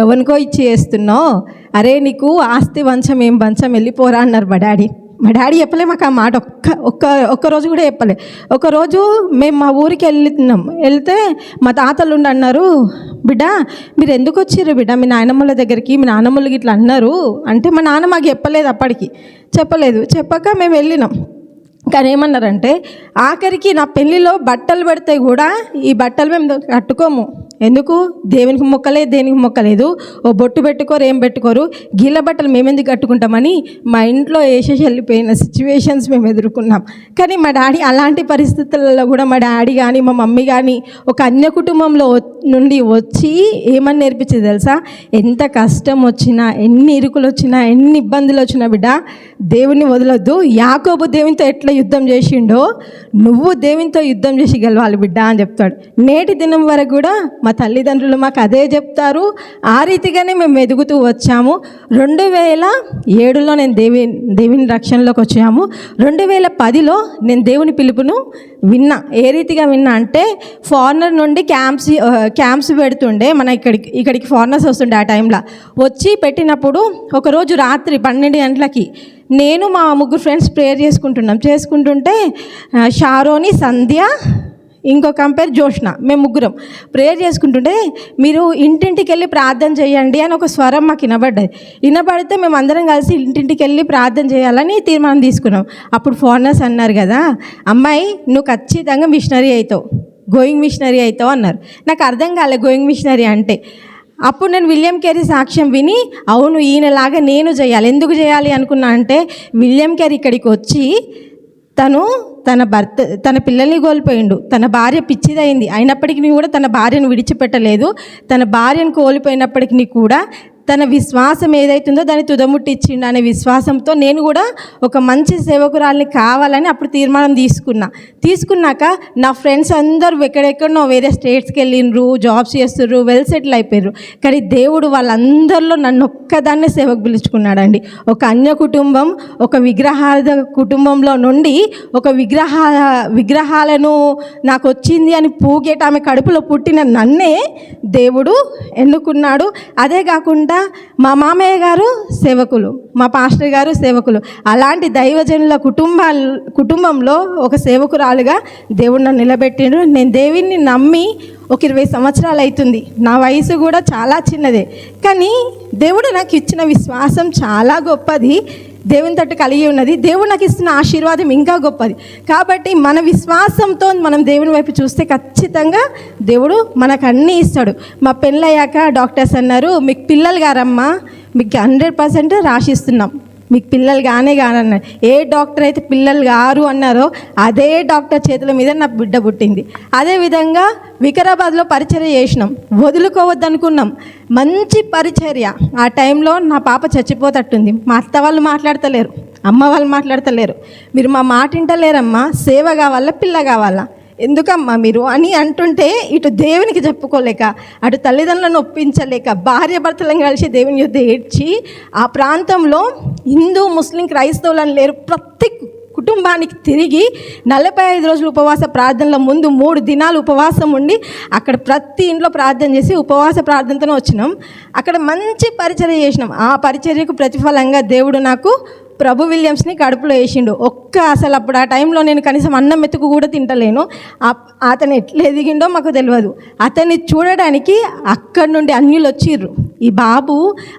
ఎవరికో ఇచ్చి చేస్తున్నావు, అరే నీకు ఆస్తి వంచం ఏం వంచం, వెళ్ళిపోరా అన్నారు మా డాడీ. మా డాడీ చెప్పలే మాకు ఆ మాట, ఒక్కరోజు కూడా చెప్పలే. ఒకరోజు మేము మా ఊరికి వెళ్తే మా తాతలు అన్నారు, బిడ్డ మీరు ఎందుకు వచ్చిర్రు బిడ్డ మీ నాయనమ్మల దగ్గరికి, మీ నాన్నమ్మలకి ఇట్లా అన్నారు అంటే మా నాన్న మాకు చెప్పలేదు, అప్పటికి చెప్పక మేము వెళ్ళినాం. కానీ ఏమన్నారంటే ఆఖరికి నా పెళ్ళిలో బట్టలు పెడితే కూడా ఈ బట్టలు మేము కట్టుకోము, ఎందుకు దేవునికి మొక్కలేదు, దేనికి మొక్కలేదు, ఓ బొట్టు పెట్టుకోరు, ఏం పెట్టుకోరు, గీళ్ళ బట్టలు మేమెందుకు కట్టుకుంటామని మా ఇంట్లో వేసేసి వెళ్ళిపోయిన సిచ్యువేషన్స్ మేము ఎదుర్కొన్నాం. కానీ మా డాడీ అలాంటి పరిస్థితులలో కూడా మా డాడీ కానీ మా మమ్మీ కానీ ఒక అన్య కుటుంబంలో నుండి వచ్చి ఏమని నేర్పించేది తెలుసా, ఎంత కష్టం వచ్చినా, ఎన్ని ఇరుకులు వచ్చినా, ఎన్ని ఇబ్బందులు వచ్చినా బిడ్డ దేవుని వదలొద్దు. యాకోబు దేవునితో ఎట్లా యుద్ధం చేసిండో నువ్వు దేవునితో యుద్ధం చేసి గెలవాలి బిడ్డ అని చెప్తాడు. నేటి దినం వరకు కూడా మా మా తల్లిదండ్రులు మాకు అదే చెప్తారు. ఆ రీతిగానే మేము ఎదుగుతూ వచ్చాము. 2007లో నేను దేవుని రక్షణలోకి వచ్చాము. 2010లో నేను దేవుని పిలుపును విన్నా. ఏ రీతిగా విన్నా అంటే, ఫారినర్ నుండి క్యాంప్స్ పెడుతుండే, మన ఇక్కడికి ఫారినర్స్ వస్తుండే. ఆ టైంలో వచ్చి పెట్టినప్పుడు ఒకరోజు రాత్రి 12 గంటలకి నేను మా 3 ఫ్రెండ్స్ ప్రేయర్ చేసుకుంటుంటే షారోని, సంధ్య, ఇంకొక పేరు జోష్న, మేము 3 ప్రేయర్ చేసుకుంటుంటే, మీరు ఇంటింటికి వెళ్ళి ప్రార్థన చేయండి అని ఒక స్వరం మాకు వినబడితే మేము అందరం కలిసి ఇంటింటికి వెళ్ళి ప్రార్థన చేయాలని తీర్మానం తీసుకున్నాం. అప్పుడు ఫారినర్స్ అన్నారు కదా, అమ్మాయి నువ్వు ఖచ్చితంగా మిషనరీ అవుతావు, గోయింగ్ మిషనరీ అవుతావు అన్నారు. నాకు అర్థం కాలే గోయింగ్ మిషనరీ అంటే. అప్పుడు నేను విలియం కేరీ సాక్ష్యం విని, అవును ఈయనలాగా నేను చేయాలి. ఎందుకు చేయాలి అనుకున్నా అంటే, విలియం కేరీ ఇక్కడికి వచ్చి తన పిల్లల్ని కోల్పోయిండు, తన భార్య పిచ్చిదైంది, అయినప్పటికీ కూడా తన భార్యను విడిచిపెట్టలేదు. తన భార్యను కోల్పోయినప్పటికీ కూడా తన విశ్వాసం ఏదైతుందో దాన్ని తుదముట్టిచ్చిండు అనే విశ్వాసంతో నేను కూడా ఒక మంచి సేవకురాల్ని కావాలని అప్పుడు తీర్మానం తీసుకున్నాక నా ఫ్రెండ్స్ అందరూ ఎక్కడెక్కడనో వేరే స్టేట్స్కి వెళ్ళిండ్రు, జాబ్స్ చేస్తుర్రు, వెల్ సెటిల్ అయిపోయారు. కానీ దేవుడు వాళ్ళందరిలో నన్ను ఒక్కదాన్నే సేవకు పిలుచుకున్నాడండి. ఒక అన్య కుటుంబం, ఒక విగ్రహాల కుటుంబంలో నుండి ఒక విగ్రహాలను నాకు వచ్చింది అని పూగేట ఆమె కడుపులో పుట్టిన నన్నే దేవుడు ఎన్నుకున్నాడు. అదే కాకుండా మా మామయ్య గారు సేవకులు, మా పాస్టర్ గారు సేవకులు. అలాంటి దైవజనుల కుటుంబంలో ఒక సేవకురాలుగా దేవుడు నన్ను నిలబెట్టిండు. నేను దేవుణ్ణి నమ్మి ఒక 20 సంవత్సరాలు అవుతుంది. నా వయసు కూడా చాలా చిన్నదే, కానీ దేవుడు నాకు ఇచ్చిన విశ్వాసం చాలా గొప్పది, దేవుని తట్టు కలిగి ఉన్నది. దేవుడు నాకు ఇస్తున్న ఆశీర్వాదం ఇంకా గొప్పది. కాబట్టి మన విశ్వాసంతో మనం దేవుని వైపు చూస్తే ఖచ్చితంగా దేవుడు మనకు అన్నీ ఇస్తాడు. మా పెళ్ళయ్యాక డాక్టర్స్ అన్నారు, మీకు పిల్లలు గారమ్మా, మీకు 100% రాసిస్తున్నాం, మీకు పిల్లలు కానన్నారు. ఏ డాక్టర్ అయితే పిల్లలు గారు అన్నారో అదే డాక్టర్ చేతుల మీద నా బిడ్డ పుట్టింది. అదేవిధంగా వికారాబాద్లో పరిచర్య చేసినాం, వదులుకోవద్దు అనుకున్నాం, మంచి పరిచర్య. ఆ టైంలో నా పాప చచ్చిపోతట్టుంది. మా అత్త వాళ్ళు మాట్లాడతలేరు, అమ్మ వాళ్ళు మాట్లాడతలేరు. మీరు మా మాట వింటలేరమ్మా, సేవ కావాలా, పిల్ల కావాలా, ఎందుకమ్మా మీరు అని అంటుంటే, ఇటు దేవునికి చెప్పుకోలేక, అటు తల్లిదండ్రులను ఒప్పించలేక, భార్య భర్తలను కలిసి దేవుని యుద్ధ ఏడ్చి, ఆ ప్రాంతంలో హిందూ, ముస్లిం, క్రైస్తవులను లేరు, ప్రతి కుటుంబానికి తిరిగి 45 రోజులు ఉపవాస ప్రార్థనల ముందు 3 దినాలు ఉపవాసం ఉండి అక్కడ ప్రతి ఇంట్లో ప్రార్థన చేసి ఉపవాస ప్రార్థనతోనే వచ్చినాం. అక్కడ మంచి పరిచర్య చేసినాం. ఆ పరిచర్యకు ప్రతిఫలంగా దేవుడు నాకు ప్రభు విలియమ్స్ని కడుపులో వేసిండు. అసలు అప్పుడు ఆ టైంలో నేను కనీసం అన్నం మెతుకు కూడా తింటలేను. అతను ఎట్లా ఎదిగిండో మాకు తెలియదు. అతన్ని చూడడానికి అక్కడి నుండి అన్యులు వచ్చిర్రు. ఈ బాబు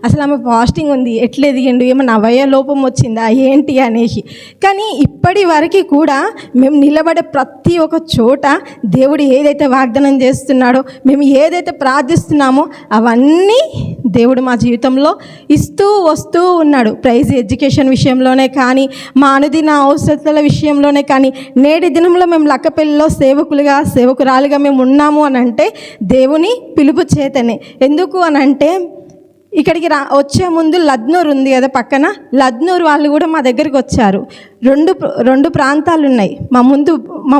అసలు ఆమె ఫాస్టింగ్ ఉంది, ఎట్లా ఎదిగిండు, ఏమన్నా అవయ లోపం వచ్చిందా ఏంటి అనేసి. కానీ ఇప్పటి వరకు కూడా మేము నిలబడే ప్రతి ఒక్క చోట దేవుడు ఏదైతే వాగ్దానం చేస్తున్నాడో, మేము ఏదైతే ప్రార్థిస్తున్నామో అవన్నీ దేవుడు మా జీవితంలో ఇస్తూ వస్తూ ఉన్నాడు. ప్రైజ్ ఎడ్యుకేషన్ విషయంలోనే కానీ, మా అనుదిన అవసరతల విషయంలోనే కానీ, నేటి దినంలో మేము లక్కపల్లిలో సేవకురాలుగా మేము ఉన్నాము అని అంటే దేవుని పిలుపు చేతనే. ఎందుకు అని అంటే, ఇక్కడికి వచ్చే ముందు లద్నూరు ఉంది కదా పక్కన, లద్నూరు వాళ్ళు కూడా మా దగ్గరికి వచ్చారు. రెండు ప్రాంతాలు ఉన్నాయి మా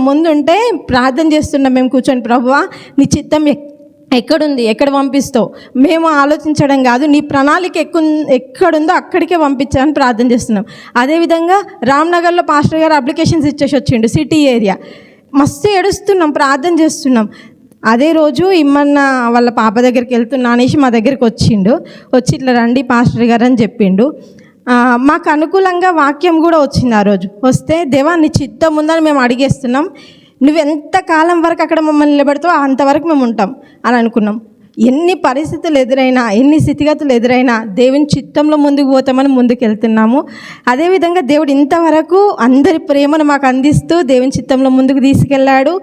ముందు ఉంటే ప్రార్థన చేస్తున్నాం మేము కూర్చొని, ప్రభువా నీ చిత్తం ఎక్కడుంది, ఎక్కడ పంపిస్తావు, మేము ఆలోచించడం కాదు, నీ ప్రణాళిక ఎక్కడుందో అక్కడికే పంపించాలని ప్రార్థన చేస్తున్నాం. అదేవిధంగా రామ్నగర్లో పాస్టర్ గారు అప్లికేషన్స్ ఇచ్చేసి వచ్చిండు, సిటీ ఏరియా. మస్తు ఏడుస్తున్నాం, ప్రార్థన చేస్తున్నాం. అదే రోజు ఇమ్మన్న వాళ్ళ పాప దగ్గరికి వెళ్తున్నా అనేసి మా దగ్గరికి వచ్చి ఇట్లా రండి పాస్టర్ గారు అని చెప్పిండు. మాకు అనుకూలంగా వాక్యం కూడా వచ్చింది. ఆ రోజు వస్తే, దేవా నీ చిత్తం ఉందని మేము అడిగేస్తున్నాం, నువ్వు ఎంతకాలం వరకు అక్కడ మమ్మల్ని నిలబెడతావో అంతవరకు మేము ఉంటాం అని అనుకున్నాం. ఎన్ని పరిస్థితులు ఎదురైనా, ఎన్ని స్థితిగతులు ఎదురైనా దేవుని చిత్తంలో ముందుకు పోతామని ముందుకు వెళ్తున్నాము. అదేవిధంగా దేవుడు ఇంతవరకు అందరి ప్రేమను మాకు అందిస్తూ దేవుని చిత్తంలో ముందుకు తీసుకెళ్ళాడు.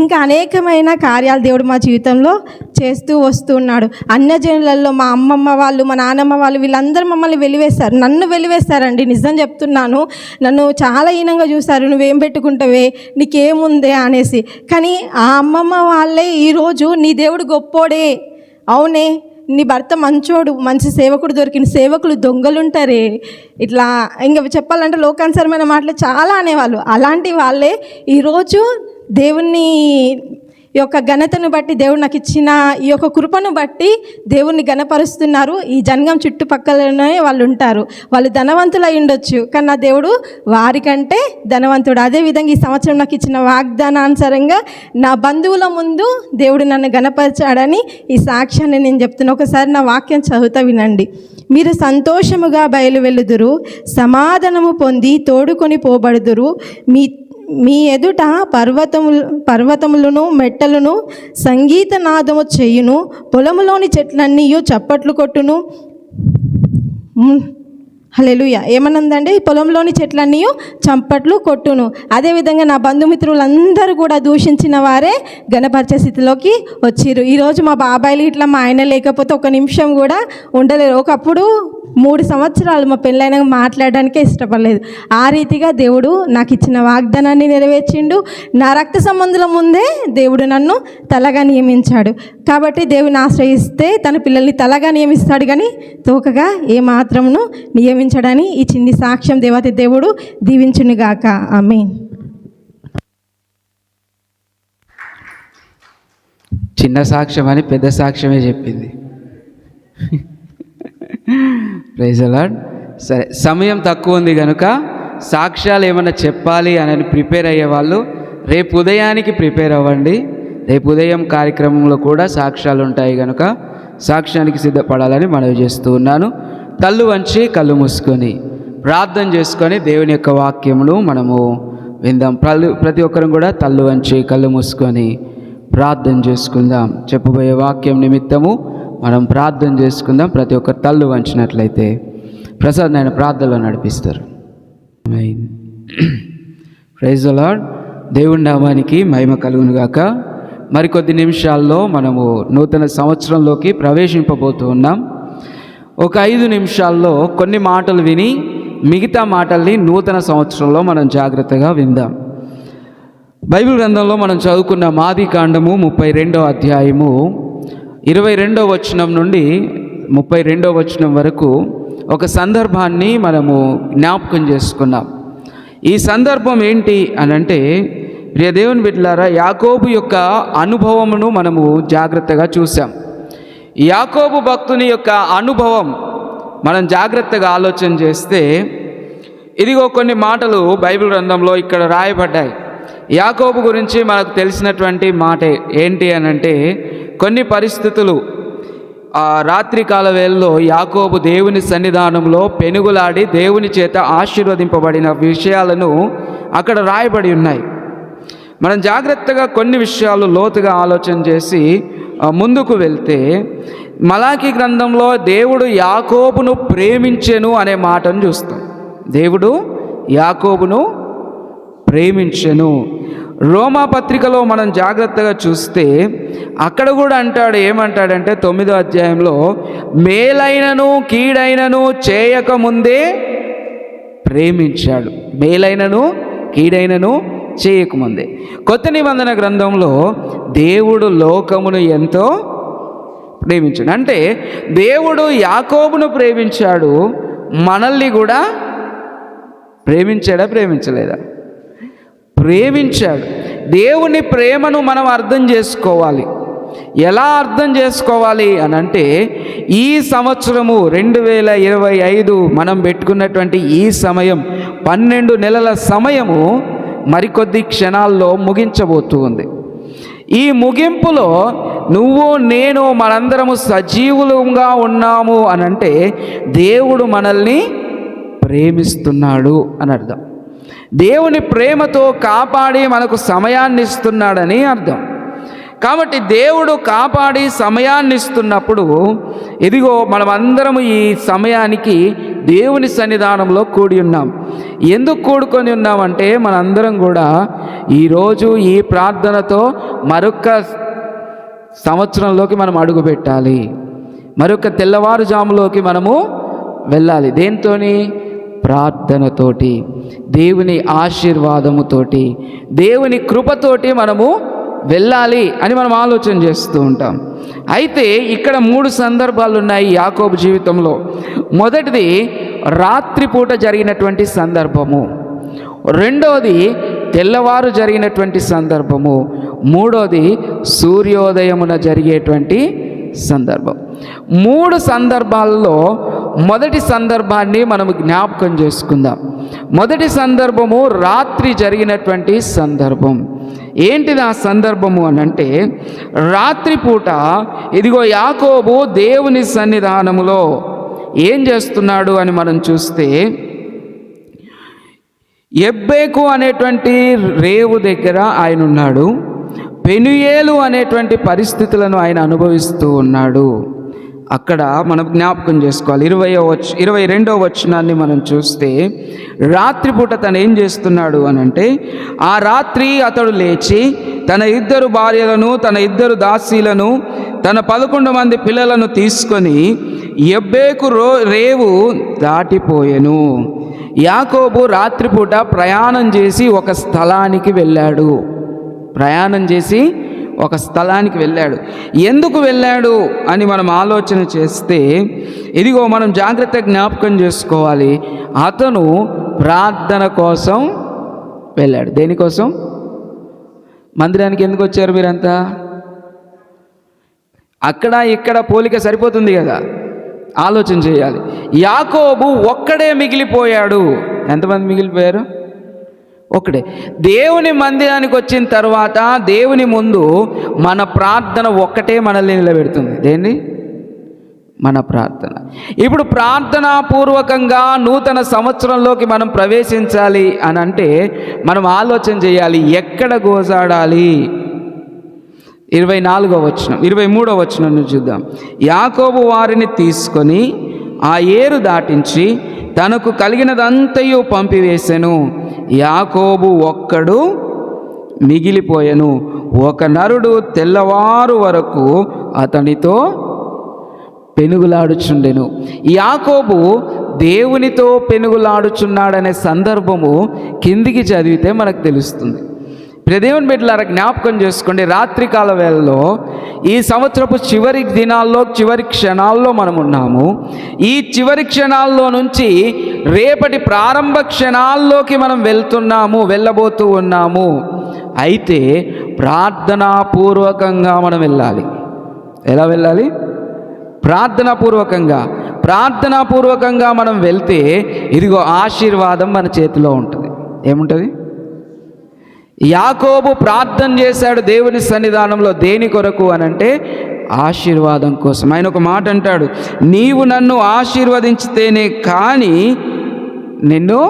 ఇంకా అనేకమైన కార్యాలు దేవుడు మా జీవితంలో చేస్తూ వస్తూ ఉన్నాడు. అన్యజనులలో మా అమ్మమ్మ వాళ్ళు, మా నాన్నమ్మ వాళ్ళు, వీళ్ళందరూ మమ్మల్ని వెలివేస్తారు, నన్ను వెలివేస్తారండి, నిజం చెప్తున్నాను. నన్ను చాలా హీనంగా చూస్తారు, నువ్వేం పెట్టుకుంటావే, నీకేముందే అనేసి. కానీ ఆ అమ్మమ్మ వాళ్ళే ఈరోజు నీ దేవుడు గొప్పోడే, అవునే నీ భర్త మంచోడు, మంచి సేవకుడు దొరికిన, సేవకులు దొంగలుంటారే, ఇట్లా ఇంకా చెప్పాలంటే లోకానుసరమైన మాటలు చాలా అనేవాళ్ళు. అలాంటి వాళ్ళే ఈరోజు దేవుణ్ణి ఈ యొక్క ఘనతను బట్టి దేవుడు నాకు ఇచ్చిన ఈ యొక్క కృపను బట్టి దేవుణ్ణి ఘనపరుస్తున్నారు. ఈ జంగం చుట్టుపక్కలనే వాళ్ళు ఉంటారు. వాళ్ళు ధనవంతులు అయి ఉండొచ్చు, కానీ నా దేవుడు వారికంటే ధనవంతుడు. అదేవిధంగా ఈ సంవత్సరం నాకు ఇచ్చిన వాగ్దానానుసారంగా నా బంధువుల ముందు దేవుడు నన్ను ఘనపరిచాడని ఈ సాక్ష్యాన్ని నేను చెప్తున్నా. ఒకసారి నా వాక్యం చదువుతా వినండి. మీరు సంతోషముగా బయలువెళ్ళుదురు, సమాధానము పొంది తోడుకొని పోబడుదురు. మీ ఎదుట పర్వతములను మెట్టలను సంగీత నాదము చేయును, పొలములోని చెట్లన్నీ చప్పట్లు కొట్టును. హల్లెలూయా. ఏమన్నందండి? పొలంలోని చెట్లన్నీ చంపట్లు కొట్టును. అదేవిధంగా నా బంధుమిత్రులందరూ కూడా దూషించిన వారే ఘనపరిచే స్థితిలోకి వచ్చిర్రు. ఈరోజు మా బాబాయిలు ఇట్లా మా ఆయన లేకపోతే ఒక నిమిషం కూడా ఉండలేరు. ఒకప్పుడు 3 సంవత్సరాలు మా పెళ్ళైనా మాట్లాడడానికే ఇష్టపడలేదు. ఆ రీతిగా దేవుడు నాకు ఇచ్చిన వాగ్దానాన్ని నెరవేర్చిండు. నా రక్త సంబంధుల ముందే దేవుడు నన్ను తలగా నియమించాడు. కాబట్టి దేవుని ఆశ్రయిస్తే తన పిల్లల్ని తలగా నియమిస్తాడు, కానీ తోకగా ఏమాత్రమును నియమించడని ఈ చిన్ని సాక్ష్యం దేవతి దేవుడు దీవించునుగాక. ఆమేన్. చిన్న సాక్ష్యం అని పెద్ద సాక్ష్యమే చెప్పింది. Praise the Lord. సరే, సమయం తక్కువ ఉంది కనుక సాక్ష్యాలు ఏమైనా చెప్పాలి అని ప్రిపేర్ అయ్యేవాళ్ళు రేపు ఉదయానికి ప్రిపేర్ అవ్వండి. రేపు ఉదయం కార్యక్రమంలో కూడా సాక్ష్యాలు ఉంటాయి కనుక సాక్ష్యానికి సిద్ధపడాలని మనవి చేస్తూ ఉన్నాను. తల్లు వంచి కళ్ళు మూసుకొని ప్రార్థన చేసుకొని దేవుని యొక్క వాక్యమును మనము విందాం. ప్రతి ఒక్కరం కూడా తల్లు వంచి కళ్ళు మూసుకొని ప్రార్థన చేసుకుందాం. చెప్పబోయే వాక్యం నిమిత్తము మనం ప్రార్థన చేసుకుందాం. ప్రతి ఒక్కరు తల్లు వంచినట్లయితే ప్రసాద్ ఆయన ప్రార్థనలో నడిపిస్తారు. ఆమేన్. Praise the Lord. దేవుని నామానికి మహిమ కలుగును గాక. మరికొద్ది నిమిషాల్లో మనము నూతన సంవత్సరంలోకి ప్రవేశింపబోతూ ఉన్నాం. ఒక 5 నిమిషాల్లో కొన్ని మాటలు విని మిగతా మాటల్ని నూతన సంవత్సరంలో మనం జాగ్రత్తగా విందాం. బైబిల్ గ్రంథంలో మనం చదువుకున్న ఆదికాండము 32వ అధ్యాయము 22వ వచనం నుండి 32వ వచనం వరకు ఒక సందర్భాన్ని మనము జ్ఞాపకం చేసుకున్నాం. ఈ సందర్భం ఏంటి అనంటే, ప్రియ దేవుని బిడ్డలారా, యాకోబు యొక్క అనుభవమును మనము జాగ్రత్తగా చూసాం. యాకోబు భక్తుని యొక్క అనుభవం మనం జాగ్రత్తగా ఆలోచన చేస్తే, ఇదిగో కొన్ని మాటలు బైబిల్ గ్రంథంలో ఇక్కడ రాయబడ్డాయి. యాకోబు గురించి మనకు తెలిసినటువంటి మాట ఏంటి అనంటే, కొన్ని పరిస్థితులు రాత్రికాల వేళలో యాకోబు దేవుని సన్నిధానంలో పెనుగులాడి దేవుని చేత ఆశీర్వదింపబడిన విషయాలను అక్కడ రాయబడి ఉన్నాయి. మనం జాగ్రత్తగా కొన్ని విషయాలు లోతుగా ఆలోచన చేసి ముందుకు వెళ్తే, మలాకీ గ్రంథంలో దేవుడు యాకోబును ప్రేమించెను అనే మాటను చూస్తాం. దేవుడు యాకోబును ప్రేమించెను. రోమా పత్రికలో మనం జాగ్రత్తగా చూస్తే అక్కడ కూడా అంటాడు, ఏమంటాడంటే 9వ అధ్యాయంలో, మేలైనను కీడైనను చేయకముందే ప్రేమించాడు. మేలైనను కీడైనను చేయకముందే. కొత్త నిబంధన గ్రంథంలో దేవుడు లోకమును ఎంతో ప్రేమించాడు. అంటే దేవుడు యాకోబును ప్రేమించాడు, మనల్ని కూడా ప్రేమించలేదా? ప్రేమించాడు. దేవుని ప్రేమను మనం అర్థం చేసుకోవాలి. ఎలా అర్థం చేసుకోవాలి అనంటే, ఈ సంవత్సరము 2025 మనం పెట్టుకున్నటువంటి ఈ సమయం 12 నెలల సమయము మరికొద్ది క్షణాల్లో ముగించబోతూ ఉంది. ఈ ముగింపులో నువ్వు నేను మనందరము సజీవులుగా ఉన్నాము అనంటే దేవుడు మనల్ని ప్రేమిస్తున్నాడు అని అర్థం. దేవుని ప్రేమతో కాపాడి మనకు సమయాన్ని ఇస్తున్నాడని అర్థం. కాబట్టి దేవుడు కాపాడి సమయాన్ని ఇస్తున్నప్పుడు, ఇదిగో మనమందరము ఈ సమయానికి దేవుని సన్నిధానంలో కూడి ఉన్నాం. ఎందుకు కూడుకొని ఉన్నామంటే, మనందరం కూడా ఈరోజు ఈ ప్రార్థనతో మరొక సంవత్సరంలోకి మనం అడుగు పెట్టాలి. మరొక తెల్లవారుజాములోకి మనము వెళ్ళాలి. దేంతోని? ప్రార్థనతోటి, దేవుని ఆశీర్వాదముతోటి, దేవుని కృపతోటి మనము వెళ్ళాలి అని మనం ఆలోచన చేస్తూ ఉంటాం. అయితే ఇక్కడ 3 సందర్భాలు ఉన్నాయి యాకోబు జీవితంలో. మొదటిది రాత్రిపూట జరిగినటువంటి సందర్భము. రెండవది తెల్లవారు జరిగినటువంటి సందర్భము, మూడోది సూర్యోదయమున జరిగేటువంటి సందర్భం. 3 సందర్భాల్లో మొదటి సందర్భాన్ని మనము జ్ఞాపకం చేసుకుందాం. మొదటి సందర్భము రాత్రి జరిగినటువంటి సందర్భం. ఏంటిది ఆ సందర్భము అనంటే, రాత్రిపూట ఇదిగో యాకోబు దేవుని సన్నిధానములో ఏం చేస్తున్నాడు అని మనం చూస్తే, ఎబ్బేకు అనేటువంటి రేవు దగ్గర ఆయన ఉన్నాడు. పెనుయేలు అనేటువంటి పరిస్థితులను ఆయన అనుభవిస్తూ ఉన్నాడు. అక్కడ మనం జ్ఞాపకం చేసుకోవాలి. 22వ వచనాన్ని మనం చూస్తే, రాత్రిపూట తను ఏం చేస్తున్నాడు అనంటే, ఆ రాత్రి అతడు లేచి తన 2 భార్యలను, తన 2 దాసీలను, తన 11 మంది పిల్లలను తీసుకొని ఎబ్బేకు రేవు దాటిపోయెను. యాకోబు రాత్రిపూట ప్రయాణం చేసి ఒక స్థలానికి వెళ్ళాడు. ఎందుకు వెళ్ళాడు అని మనం ఆలోచన చేస్తే, ఇదిగో మనం జాగ్రత్తగా జ్ఞాపకం చేసుకోవాలి. అతను ప్రార్థన కోసం వెళ్ళాడు. దేనికోసం? మందిరానికి ఎందుకు వచ్చారు మీరంతా? అక్కడ ఇక్కడ పోలిక సరిపోతుంది కదా, ఆలోచన చేయాలి. యాకోబు ఒక్కడే మిగిలిపోయాడు. ఎంతమంది మిగిలిపోయారు? ఒక్కడే. దేవుని మందిరానికి వచ్చిన తర్వాత దేవుని ముందు మన ప్రార్థన ఒక్కటే మనల్ని నిలబెడుతుంది. దేన్ని? మన ప్రార్థన. ఇప్పుడు ప్రార్థనాపూర్వకంగా నూతన సంవత్సరంలోకి మనం ప్రవేశించాలి అని అంటే మనం ఆలోచన చేయాలి, ఎక్కడ గోజాడాలి. 23వ వచనం చూద్దాం. యాకోబు వారిని తీసుకొని ఆ ఏరు దాటించి తనకు కలిగినదంతయు పంపివేసెను. యాకోబు ఒక్కడు మిగిలిపోయెను. ఒక నరుడు తెల్లవారు వరకు అతనితో పెనుగులాడుచుండెను. యాకోబు దేవునితో పెనుగులాడుచున్నాడనే సందర్భము కిందికి చదివితే మనకు తెలుస్తుంది. దేవుని బిడ్డలారా, జ్ఞాపకం చేసుకోండి, రాత్రికాల వేళలో ఈ సంవత్సరపు చివరి దినాల్లో, చివరి క్షణాల్లో మనం ఉన్నాము. ఈ చివరి క్షణాల్లో నుంచి రేపటి ప్రారంభ క్షణాల్లోకి మనం వెళ్ళబోతూ ఉన్నాము. అయితే ప్రార్థనాపూర్వకంగా మనం వెళ్ళాలి. ఎలా వెళ్ళాలి? ప్రార్థనాపూర్వకంగా మనం వెళ్తే ఇదిగో ఆశీర్వాదం మన చేతిలో ఉంటుంది. ఏముంటుంది? యాకోబు ప్రార్థన చేశాడు దేవుని సన్నిధానంలో. దేని కొరకు అనంటే ఆశీర్వాదం కోసం. ఆయన ఒక మాట అంటాడు, నీవు నన్ను ఆశీర్వదించితేనే కానీ నిన్ను,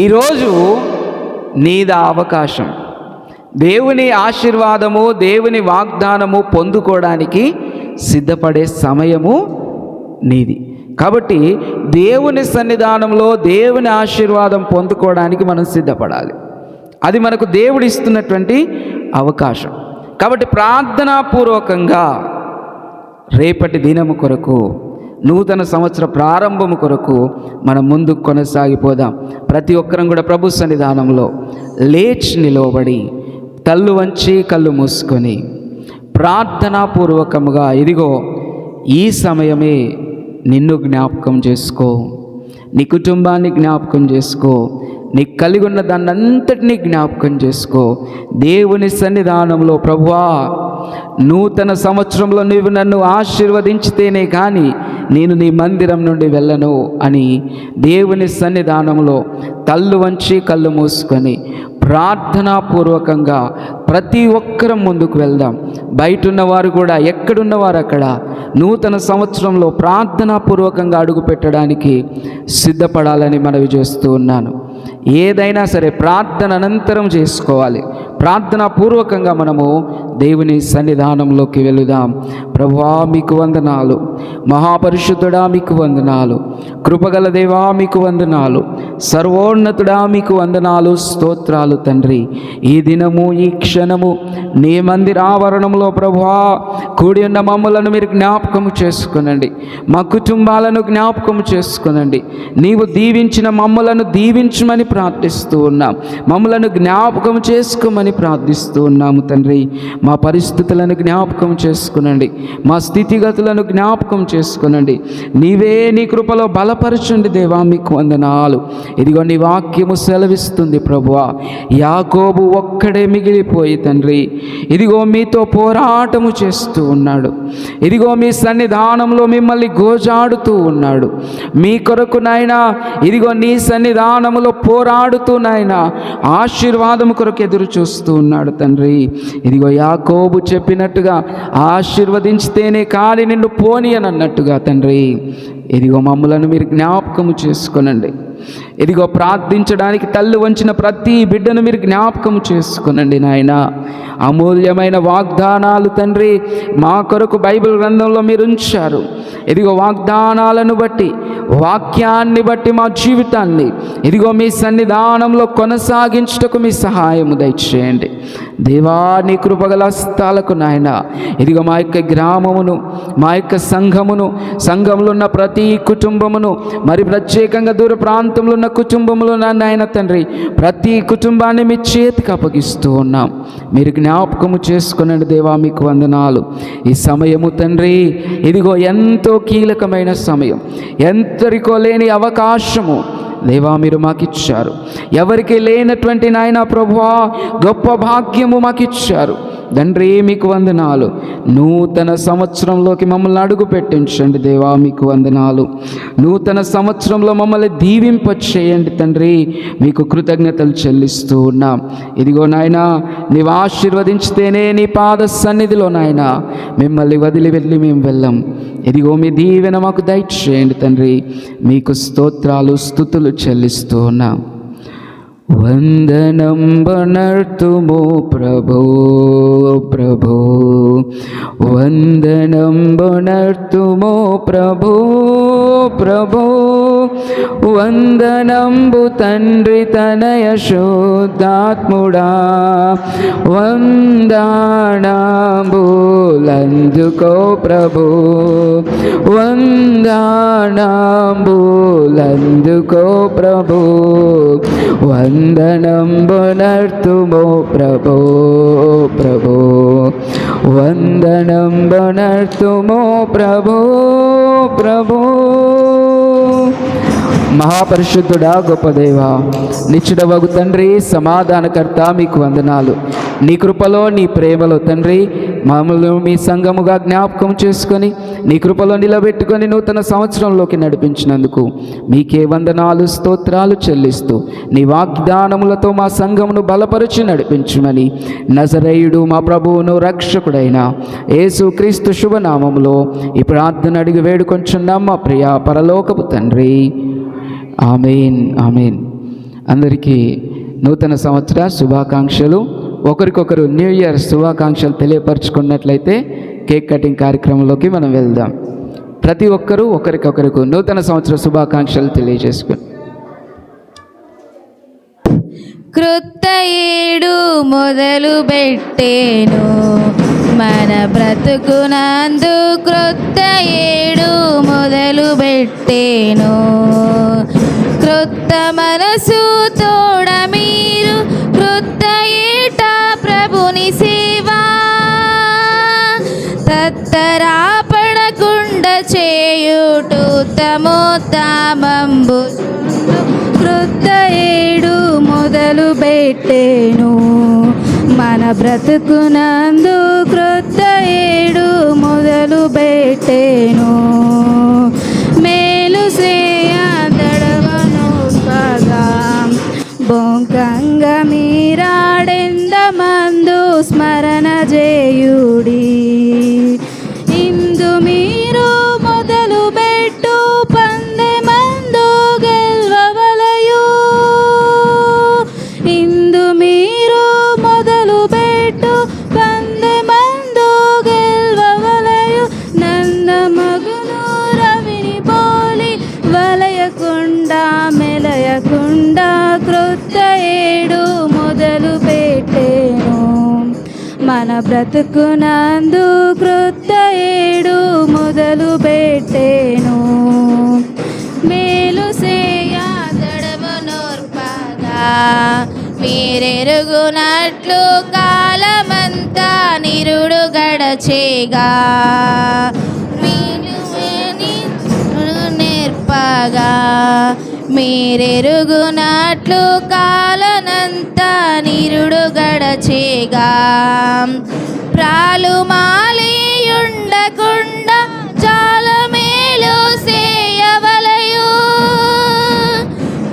ఈరోజు నీదా అవకాశం. దేవుని ఆశీర్వాదము, దేవుని వాగ్దానము పొందుకోవడానికి సిద్ధపడే సమయము నీది. కాబట్టి దేవుని సన్నిధానంలో దేవుని ఆశీర్వాదం పొందుకోవడానికి మనం సిద్ధపడాలి. అది మనకు దేవుడు ఇస్తున్నటువంటి అవకాశం. కాబట్టి ప్రార్థనాపూర్వకంగా రేపటి దినము కొరకు, నూతన సంవత్సర ప్రారంభము కొరకు మనం ముందుకు కొనసాగిపోదాం. ప్రతి ఒక్కరం కూడా ప్రభు సన్నిధానంలో లేచి నిలవబడి తల్లు వంచి కళ్ళు మూసుకొని ప్రార్థనాపూర్వకముగా, ఇదిగో ఈ సమయమే నిన్ను జ్ఞాపకం చేసుకో, నీ కుటుంబాన్ని జ్ఞాపకం చేసుకో, నీకు కలిగి ఉన్న దాన్నంతటినీ జ్ఞాపకం చేసుకో. దేవుని సన్నిధానంలో, ప్రభువా నూతన సంవత్సరంలో నీవు నన్ను ఆశీర్వదించితేనే కానీ నేను నీ మందిరం నుండి వెళ్ళను అని దేవుని సన్నిధానంలో తల్లు వంచి కళ్ళు మూసుకొని ప్రార్థనాపూర్వకంగా ప్రతి ఒక్కరం ముందుకు వెళ్దాం. బయట ఉన్నవారు కూడా, ఎక్కడున్నవారు అక్కడ నూతన సంవత్సరంలో ప్రార్థనాపూర్వకంగా అడుగు పెట్టడానికి సిద్ధపడాలని మనవి చేస్తూ ఉన్నాను. ఏదైనా సరే ప్రార్థన అనంతరం చేసుకోవాలి. ప్రార్థనాపూర్వకంగా మనము దేవుని సన్నిధానంలోకి వెళుదాం. ప్రభువా మీకు వందనాలు, మహాపరిశుద్ధుడా మీకు వందనాలు, కృపగల దేవా మీకు వందనాలు, సర్వోన్నతుడా మీకు వందనాలు, స్తోత్రాలు తండ్రి. ఈ దినము, ఈ క్షణము నీ మందిరావరణంలో ప్రభువా కూడి ఉన్న మమ్మలను మీరు జ్ఞాపకము చేసుకునండి. మా కుటుంబాలను జ్ఞాపకము చేసుకునండి. నీవు దీవించిన మమ్మలను దీవించమని ప్రార్థిస్తూ ఉన్నాం. మమ్మలను జ్ఞాపకం చేసుకోమని ప్రార్థిస్తూ ఉన్నాము తండ్రి. మా పరిస్థితులను జ్ఞాపకం చేసుకునండి. మా స్థితిగతులను జ్ఞాపకం చేసుకునండి. నీవే నీ కృపలో బలపరచండి దేవా, మీకు వందనాలు. ఇదిగో నీ వాక్యము సెలవిస్తుంది ప్రభువా, యాకోబు ఒక్కడే మిగిలిపోయి తండ్రి ఇదిగో మీతో పోరాటము చేస్తూ ఉన్నాడు. ఇదిగో మీ సన్నిధానంలో మిమ్మల్ని గోజాడుతూ ఉన్నాడు. మీ కొరకు నాయనా ఇదిగో నీ సన్నిధానములో పోరాడుతూ నాయనా ఆశీర్వాదము కొరకు ఎదురు చూస్తూ ఉన్నాడు తండ్రి. ఇదిగో యాకోబు చెప్పినట్టుగా ఆశీర్వదించితేనే కానీ నిన్ను పోని అని అన్నట్టుగా తండ్రి ఇదిగో మమ్మలను మీరు జ్ఞాపకము చేసుకొనండి. ఇదిగో ప్రార్థించడానికి తల్లి వంచిన ప్రతి బిడ్డను మీరు జ్ఞాపకం చేసుకునండి నాయన. అమూల్యమైన వాగ్దానాలు తండ్రి మా కొరకు బైబిల్ గ్రంథంలో మీరు ఉంచారు. ఇదిగో వాగ్దానాలను బట్టి, వాక్యాన్ని బట్టి మా జీవితాన్ని ఇదిగో మీ సన్నిధానంలో కొనసాగించుటకు మీ సహాయము దయచేయండి దేవా. నీ కృపగల హస్తాలకు నాయన ఇదిగో మా యొక్క గ్రామమును, మా యొక్క సంఘంలో ఉన్న ప్రతి కుటుంబమును, మరి ప్రత్యేకంగా దూర ప్రాంతంలో ఉన్న కుటుంబంలో నాయన తండ్రి ప్రతి కుటుంబాన్ని మీ చేతికి అప్పగిస్తూ ఉన్నాం. మీరు జ్ఞాపకము చేసుకునండి దేవా, మీకు వందనాలు. ఈ సమయము తండ్రి ఇదిగో ఎంతో కీలకమైన సమయం, ఎంతరికో లేని అవకాశము దేవా మీరు మాకిచ్చారు. ఎవరికి లేనటువంటి నాయన ప్రభువా గొప్ప భాగ్యము మాకిచ్చారు తండ్రి, మీకు వందనాలు. నూతన సంవత్సరంలోకి మమ్మల్ని అడుగు పెట్టించండి దేవా, మీకు వందనాలు. నూతన సంవత్సరంలో మమ్మల్ని దీవింపచేయండి తండ్రి, మీకు కృతజ్ఞతలు చెల్లిస్తూ ఉన్నాం. ఇదిగో నాయన నీవు ఆశీర్వదించితేనే నీ పాద సన్నిధిలో నాయన మిమ్మల్ని వదిలి వెళ్ళి మేము వెళ్ళాం. ఇదిగో మీ దీవెన మాకు దయచేయండి తండ్రి, మీకు స్తోత్రాలు స్తుతులు చెల్లిస్తూ ఉన్నాం. వందనంబనర్తుమో ప్రభో ప్రభో, వందనంబనర్తుమో ప్రభో ప్రభో, వందనంబు తండ్రి తనయ శుద్ధాత్ముడా, వందనంబులందుకో ప్రభో, వందనంబులందుకో ప్రభో, వందనంబనర్తుమో ప్రభో ప్రభో, వందనంబనర్తుమో ప్రభో ప్రభో. మహాపరిశుద్ధుడా, గొప్ప దేవా, నిత్యుడవగు తండ్రి, సమాధానకర్త, మీకు వందనాలు. నీ కృపలో, నీ ప్రేమలో తండ్రి మమ్మల్ని మీ సంఘముగా జ్ఞాపకం చేసుకొని నీ కృపలో నిలబెట్టుకొని నూతన సంవత్సరంలోకి నడిపించినందుకు మీకే వందనాలు స్తోత్రాలు చెల్లిస్తూ నీ వాగ్దానములతో మా సంఘమును బలపరిచి నడిపించుమని నజరేయుడు మా ప్రభువును రక్షకుడైన యేసుక్రీస్తు శుభనామములో ఈ ప్రార్థన అడిగి వేడుకొంచున్నాం మా ప్రియ పరలోకపు తండ్రి. ఆమేన్ ఆమేన్. అందరికీ నూతన సంవత్సర శుభాకాంక్షలు. ఒకరికొకరు న్యూ ఇయర్ శుభాకాంక్షలు తెలియపరచుకున్నట్లయితే కేక్ కటింగ్ కార్యక్రమంలోకి మనం వెళ్దాం. ప్రతి ఒక్కరూ ఒకరికొకరికి నూతన సంవత్సర శుభాకాంక్షలు తెలియజేసుకుని క్రొత్త ఏడు మొదలు పెట్టేను మన బ్రతుకునందు, క్రొత్త ఏడు మొదలు పెట్టేను. క్రొత్త మనసు తోడ మీరు క్రొత్త ఏట ప్రభుని సేవా, తత్తరాపడకుండా చేయుటు తమోత్తమంబు. క్రొత్త ఏడు మొదలు పెట్టేను మన బ్రతుకునందు, క్రొత్త ఏడు మొదలు పెట్టేను. మేలు శ్రేయదడవను పగా బొంకంగ మీరాడెందమందు స్మరణ చేయుడి. ఇందు మీరు మొదలు పెట్టు పందెమందు గెల్వవలయు, ఇందు మీరు మొదలు పెట్టు పందెమందు గెల్వవలయు. నందమగును రవిని పోలి వలయకుండా మెలయకుండా క్రొత్త ఏడు మొదలు పెట్టేను మన బ్రతుకునందు, క్రొత్త ఏడు మొదలు పెట్టేను. మేలు సేయదడవనోర్పగా మీరెరుగునట్లు కాలమంతా నిరుడు గడచేగా నేర్పగా మీరెరుగునట్లు కాలనంతా నిరుడు గడచేగా ప్రాలు మాలియుండకుండా చాలా మేలు సేయవలయు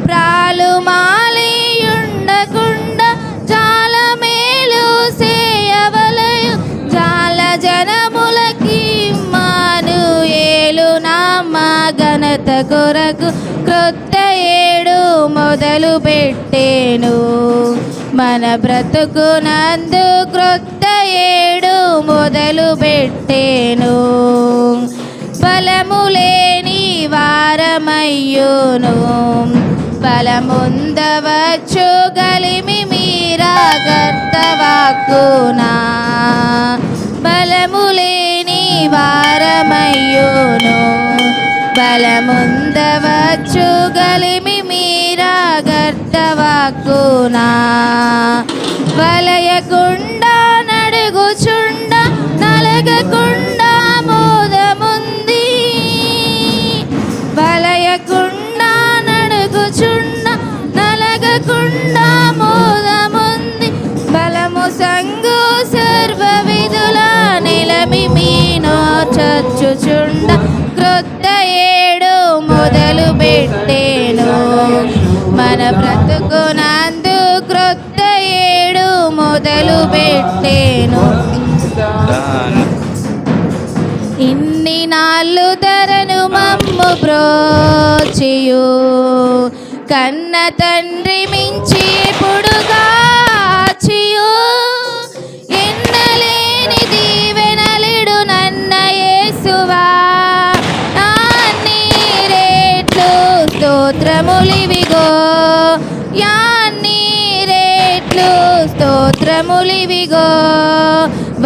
ప్రాలు మాలియుండకుండా చాలా మేలు సేయవలయు జాల జనములకి మానుయేలు నామ ఘనత కొరకు క్రొత్త ఏడు మొదలు పెట్టేను మన బ్రతుకునందు క్రొత్త ఏడు మొదలు పెట్టేను బలము లేని వారమయ్యును బలముందవచ్చు గలిమి మీరా గర్తవాక్కునా బలము లేని వారమయ్యును బలముందవచ్చు గలిమి మీరా గర్తవాక్కునా వలయకుండా నడుగుచుండ నలగకుండా మోదముంది వలయకుండా నడుగుచుండ నలగకుండా మోదముంది బలము సంగు సర్వ విధుల నిలమి మీనో చచ్చుచుండ క్రొత్త ఏడు మొదలు పెట్టేను మన బ్రతుకునందు క్రొత్త ఏడు మొదలు పెట్టేను ఇన్ని నాళ్ళు ధరను మమ్ము బ్రోచియు కన్న తండ్రి మించి ఎప్పుడుగాచియు ఎన్నలేని దీవెనలిడు నన్న యేసువా అన్ని రేట్లు స్తోత్రములివిగో యాన్ని రేట్లు స్తోత్రములివిగో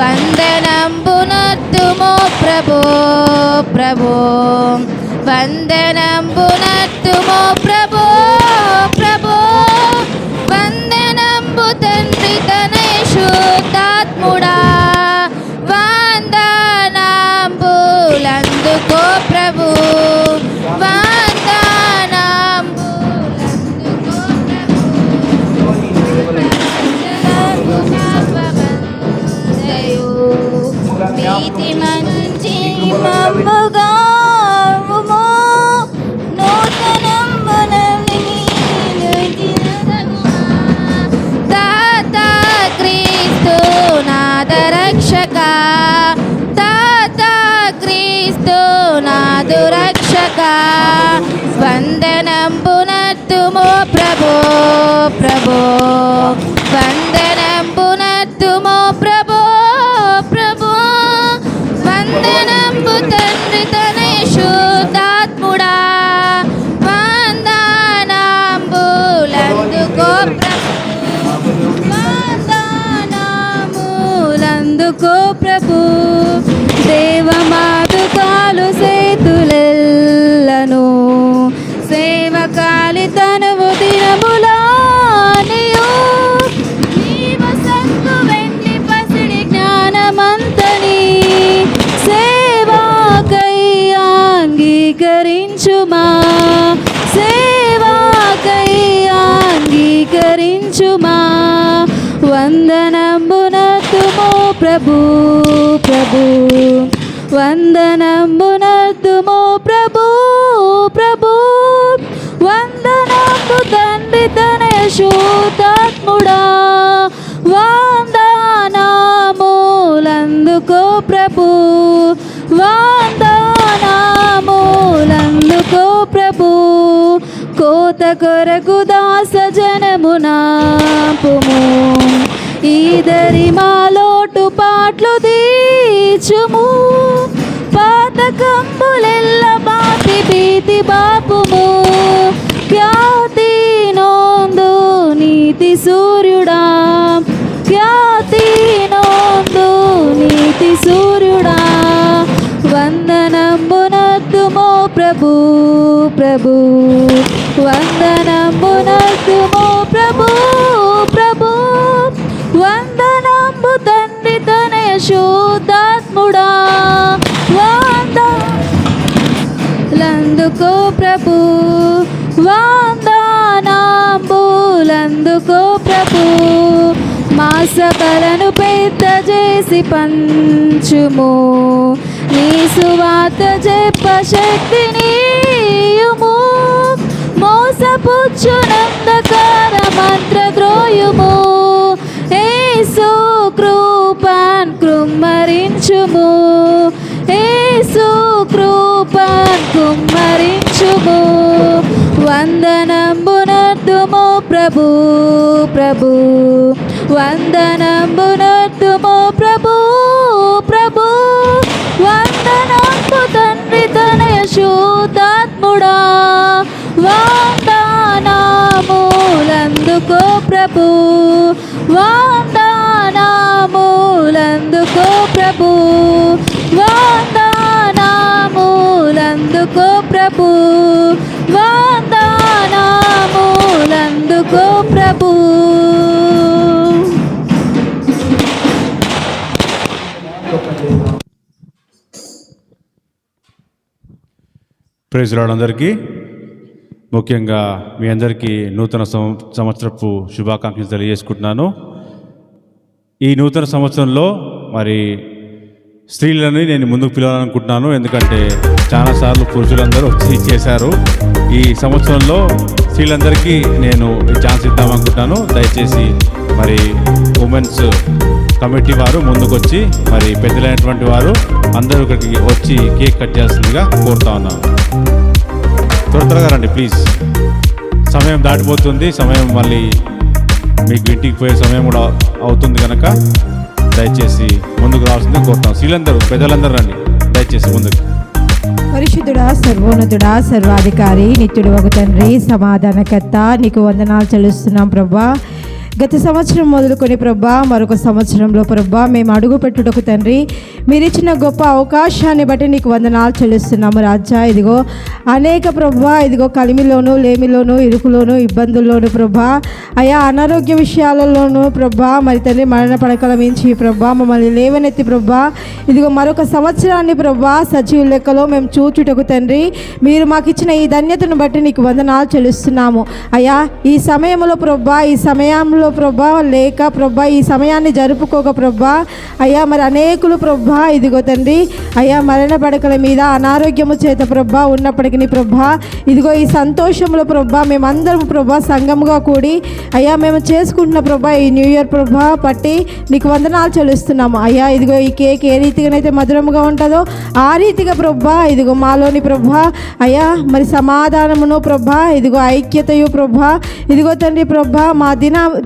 వందనంబునత్తుమో ప్రభో ప్రభో వందనంబునత్తుమో ప్రభో ప్రభో వందనంబు తండ్రి తనయేశుద్ధాత్ముడా వందనంబులందుకో ప్రభు వందనంబులందుకో ప్రభు నీతి మంచి మమ్ముగావుమో తాత క్రీస్తు నాదరక్షక తాత క్రీస్తు నాదురక్షక వందనంబునత్తుమో ప్రభో ప్రభో వందనంబునత్తుమో ప్రభో ప్రభో వందనంబు తండ్రి తనయేశుద్ధాత్ముడా వందనంబులందుకో వందనములందుకో ప్రభు దేవమాతుకాలు సేతులెల్లను సేవకాలి తనువు దినములానియు జీవ సంగు వెండి పసిడి జ్ఞానమంతని సేవాకై అంగీకరించుమా సేవాకై అంగీకరించుమా వందనంబునత్తుమో ప్రభు ప్రభు వందనంబునత్తుమో ప్రభు ప్రభు వందనంబు తండ్రి తనయేశుద్ధాత్ముడా వందనములందుకో ప్రభు వందనములందుకో ప్రభు కోత కొరకు దాస జనమునాపుము ఈదరి మాలోటు పాట్లు తీర్చుము పాతకంబులెల్ల బాతి భీతి బాపుము ఖ్యాతి నోందు నీతి సూర్యుడా ఖ్యాతి నోందు నీతి సూర్యుడా వందనంబునత్తుమో ప్రభు ప్రభు వందనంబునత్తుమో ప్రభు ప్రభు వందనంబు తండ్రి తనయేశుద్ధాత్ముడా ప్రభు, వందనాంబులందుకో ప్రభు. మా సభలను పెద్ద చేసి పంచుము, నీ సువార్త చెప్ప శక్తినియుము. మోసపుచ్చునందకార మంత్రద్రోయుము, యేసు కృపన్ కృమ్మరించుము, యేసు కృపన్ కుమ్మరించుము. వందనంబునర్దుము ప్రభు ప్రభు, వందనంబునర్దుము ప్రభు ప్రభు. వందనంబు తండ్రి తనయ శుద్ధాత్ముడా, వందనాములందుకో ప్రభు, వందనాములందుకో ప్రభు, వందనాములందుకో ప్రభు, వందనాములందుకో ప్రభు. ప్రైజ్ లార్డ్ అందరికీ. ముఖ్యంగా మీ అందరికీ నూతన సంవత్సరపు శుభాకాంక్షలు తెలియజేసుకుంటున్నాను. ఈ నూతన సంవత్సరంలో మరి స్త్రీలని నేను ముందుకు పిలవాలనుకుంటున్నాను, ఎందుకంటే చాలాసార్లు పురుషులందరూ వచ్చి చేశారు. ఈ సంవత్సరంలో స్త్రీలందరికీ నేను ఛాన్స్ ఇద్దామనుకుంటున్నాను. దయచేసి మరి ఉమెన్స్ కమిటీ వారు ముందుకు వచ్చి మరి పెద్దలైనటువంటి వారు అందరూ ఇక్కడికి వచ్చి కేక్ కట్ చేయాల్సిందిగా కోరుతా ఉన్నాను. త్వరగా రండి ప్లీజ్, సమయం దాటిపోతుంది. సమయం మళ్ళీ మీకు ఇంటికి పోయే సమయం కూడా అవుతుంది కనుక దయచేసి ముందుకు రావాల్సిందిగా కోరుతాం. స్త్రీలందరూ పెద్దలందరూ రండి దయచేసి ముందుకు. పరిశుద్ధుడా, సర్వోన్నతుడా, సర్వాధికారి, నిత్యుడు ఒక తండ్రి, సమాధానకర్త, నీకు వందనాలు చెల్లిస్తున్నాం ప్రభా. గత సంవత్సరం మొదలుకొని ప్రభా మరొక సంవత్సరంలో ప్రభా మేము అడుగు పెట్టుటకు తండ్రి మీరు ఇచ్చిన గొప్ప అవకాశాన్ని బట్టి నీకు వందనాలు చెల్లిస్తున్నాము రాజా. ఇదిగో అనేక ప్రభా ఇదిగో కలిమిలోను, లేమిలోను, ఇరుకులోను, ఇబ్బందుల్లోను ప్రభా, అయా అనారోగ్య విషయాలలోనూ ప్రభా మరి తండ్రి మరణ పడకల మించి ప్రభా మమ్మల్ని లేవనెత్తి ప్రభా ఇదిగో మరొక సంవత్సరాన్ని ప్రభా సజీవ లెక్కలో మేము చూచుటకు తండ్రి మీరు మాకు ఇచ్చిన ఈ ధన్యతను బట్టి నీకు వందనాలు చెల్లిస్తున్నాము అయా. ఈ సమయంలో ప్రభా, ఈ సమయంలో ప్రభా లేక ప్రభా ఈ సమయాన్ని జరుపుకోక ప్రభా అయ్యా మరి అనేకులు ప్రభా ఇదిగో తండ్రి అయ్యా మరణ పడకల మీద అనారోగ్యము చేత ప్రభా ఉన్నప్పటికీ ప్రభా ఇదిగో ఈ సంతోషంలో ప్రభా మేమందరం ప్రభా సంఘముగా కూడి అయ్యా మేము చేసుకుంటున్న ప్రభా ఈ న్యూ ఇయర్ ప్రభా పట్టి నీకు వందనాలు చెల్లిస్తున్నాము అయ్యా. ఇదిగో ఈ కేక్ ఏ రీతిగానైతే మధురముగా ఉంటుందో ఆ రీతిగా ప్రభా ఇదిగో మాలోని ప్రభా అయ్యా మరి సమాధానమును ప్రభా ఇదిగో ఐక్యతయు ప్రభా ఇదిగో తండ్రి ప్రభా మా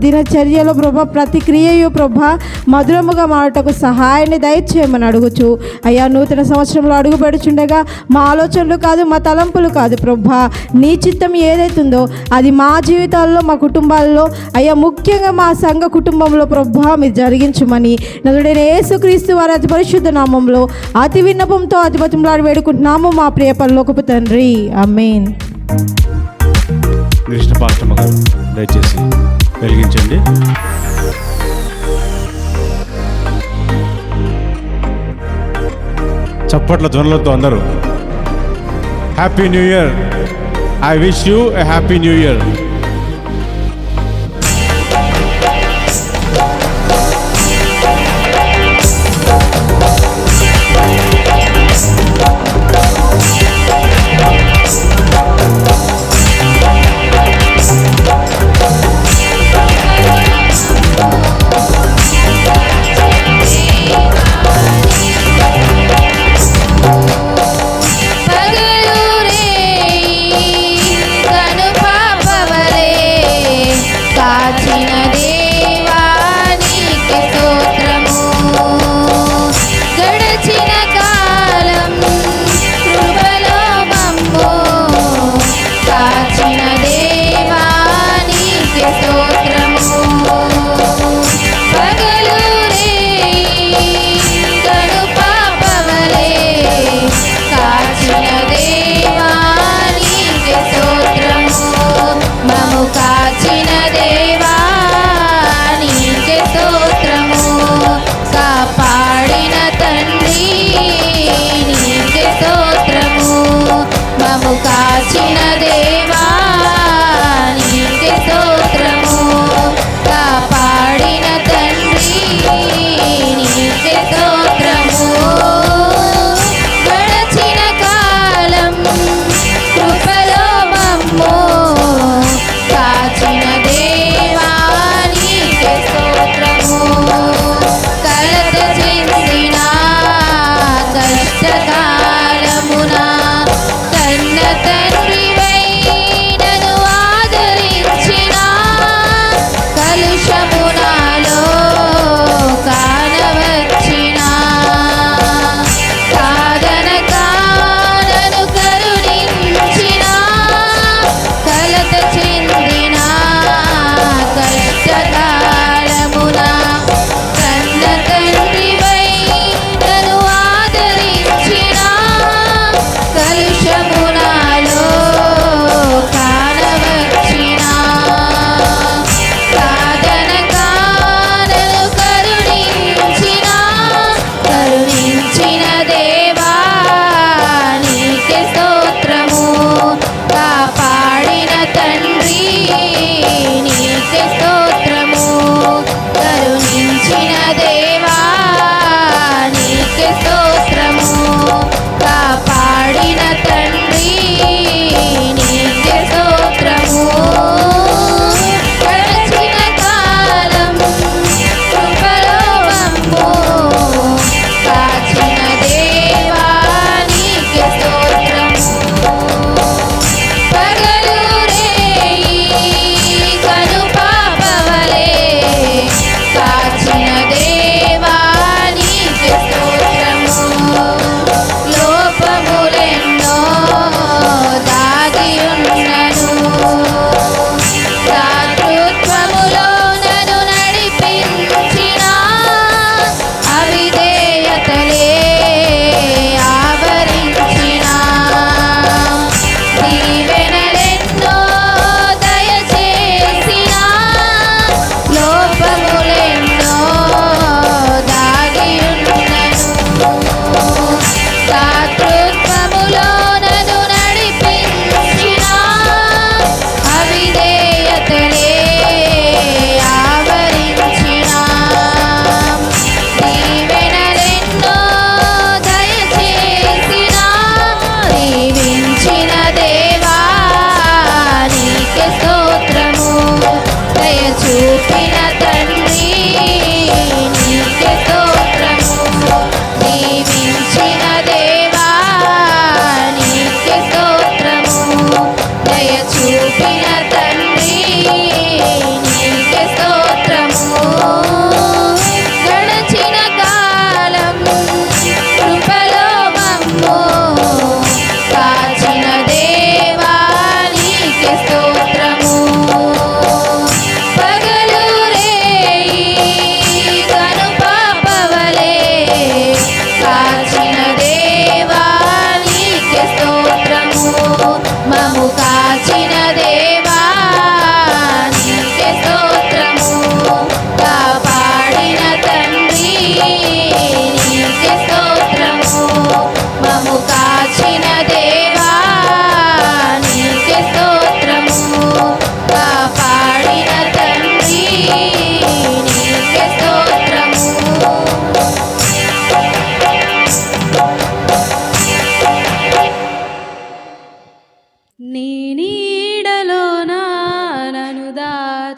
దినచర్యలో ప్రభా ప్రతిక్రియయు ప్రభా మధురముగా మాటకు సహాయాన్ని దయచేయమని అడుగుచు అయ్యా నూతన సంవత్సరంలో అడుగు పెడుచుండగా మా ఆలోచనలు కాదు, మా తలంపులు కాదు ప్రభా నీ చిత్తం ఏదైతుందో అది మా జీవితాల్లో, మా కుటుంబాల్లో అయ్యా ముఖ్యంగా మా సంఘ కుటుంబంలో ప్రభా మీరు జరిగించమని నదుడైన యేసుక్రీస్తు వారి అతి పరిశుద్ధ నామంలో అతి విన్నపంతో అతి బతిమలాడి వేడుకుంటున్నాము మా ప్రియ పరలోకపు తండ్రి, ఆమేన్. కృష్ణ పాస్టమ్మ గారు దయచేసి వెలిగించండి. చప్పట్ల ధ్వనులతో అందరూ happy new year. I wish you a happy new year. పగలు రే కను పాపవ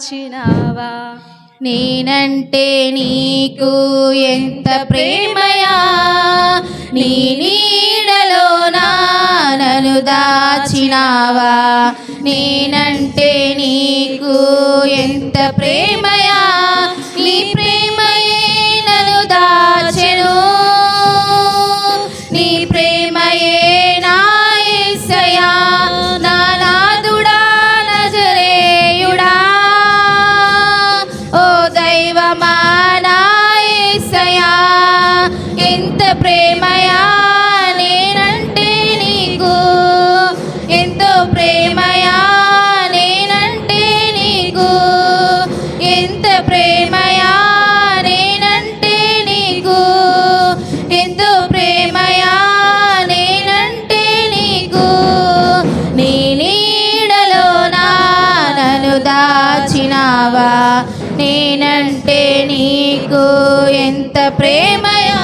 దాచినావా నేనంటే నీకు ఎంత ప్రేమయా నీ నీడలోన నన్ను దాచినావా నేనంటే నీకు ఎంత ప్రేమయా నీ ప్రేమయే నన్ను దాచెను నీ ప్రేమయే నా యేసయ్యా నా నాదుడా నజరేయుడా ఓ దైవమా నా యేసయ్యా ఎంత ప్రేమయా నేనంటే నీకు ఎంతో ప్రేమయా నేనంటే నీకు ఎంత ప్రేమయా నేనంటే నీకు ఎంతో ప్రేమయా నేనంటే నీకు నీ నీడలోన నన్ను దాచినావా నేనంటే నీకు ఎంత ప్రేమయా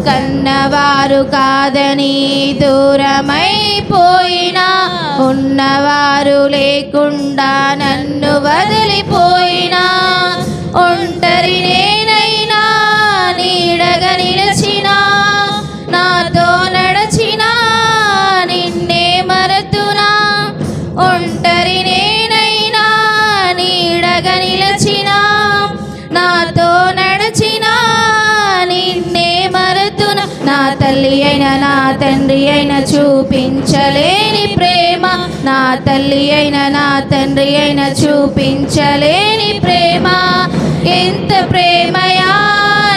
కన్నవారు కాదని దూరమైపోయినా ఉన్నవారు లేకుండా నన్ను వదిలిపోయినా ఒంటరి నేనైనా నీడగా నిలచినా నాతో నడచినా నిన్నే మరతునా ఒంటరి నేనైనా నీడగా నిలచినా నాతో నడచినా నిన్నే మరతునా నా తల్లి అయిన నా తండ్రి అయిన చూపించలేని ప్రేమ నా తల్లి అయిన నా తండ్రి అయిన చూపించలేని ప్రేమ ఎంత ప్రేమయా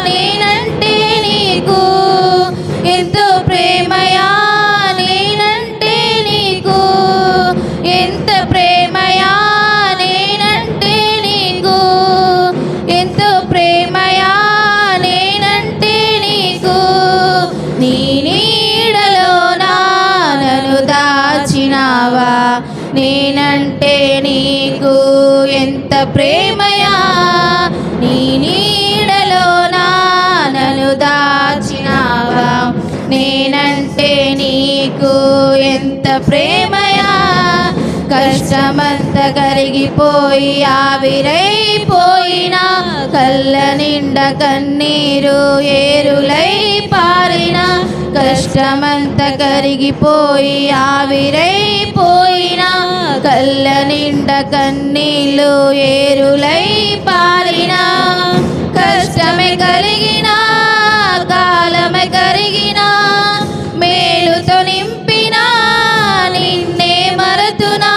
నేనంటే నీకు ఎంతో ప్రేమయా నేనంటే నీకు ఎంత ప్రేమయా నేనంటే నీకు ఎంతో ప్రేమయా నేనంటే నీకు నీ నీడలోన నన్ను దాచినావా నేనంటే నీకు ఎంత ప్రేమయా నీ నీడలోన నన్ను దాచినావా నేనంటే నీకు ఎంత ప్రేమయా కష్టమంతా కరిగిపోయి ఆవిరైపోయినా కళ్ళ నిండా కన్నీరు ఏరులై పారినా కష్టమంతా కరిగిపోయి ఆవిరైపోయినా కళ్ళ నిండా కన్నీళ్ళు ఏరులై పారినా కష్టమే కలిగినా కాలమే కరిగినా మేలుతో నింపినా నిన్నే మరతునా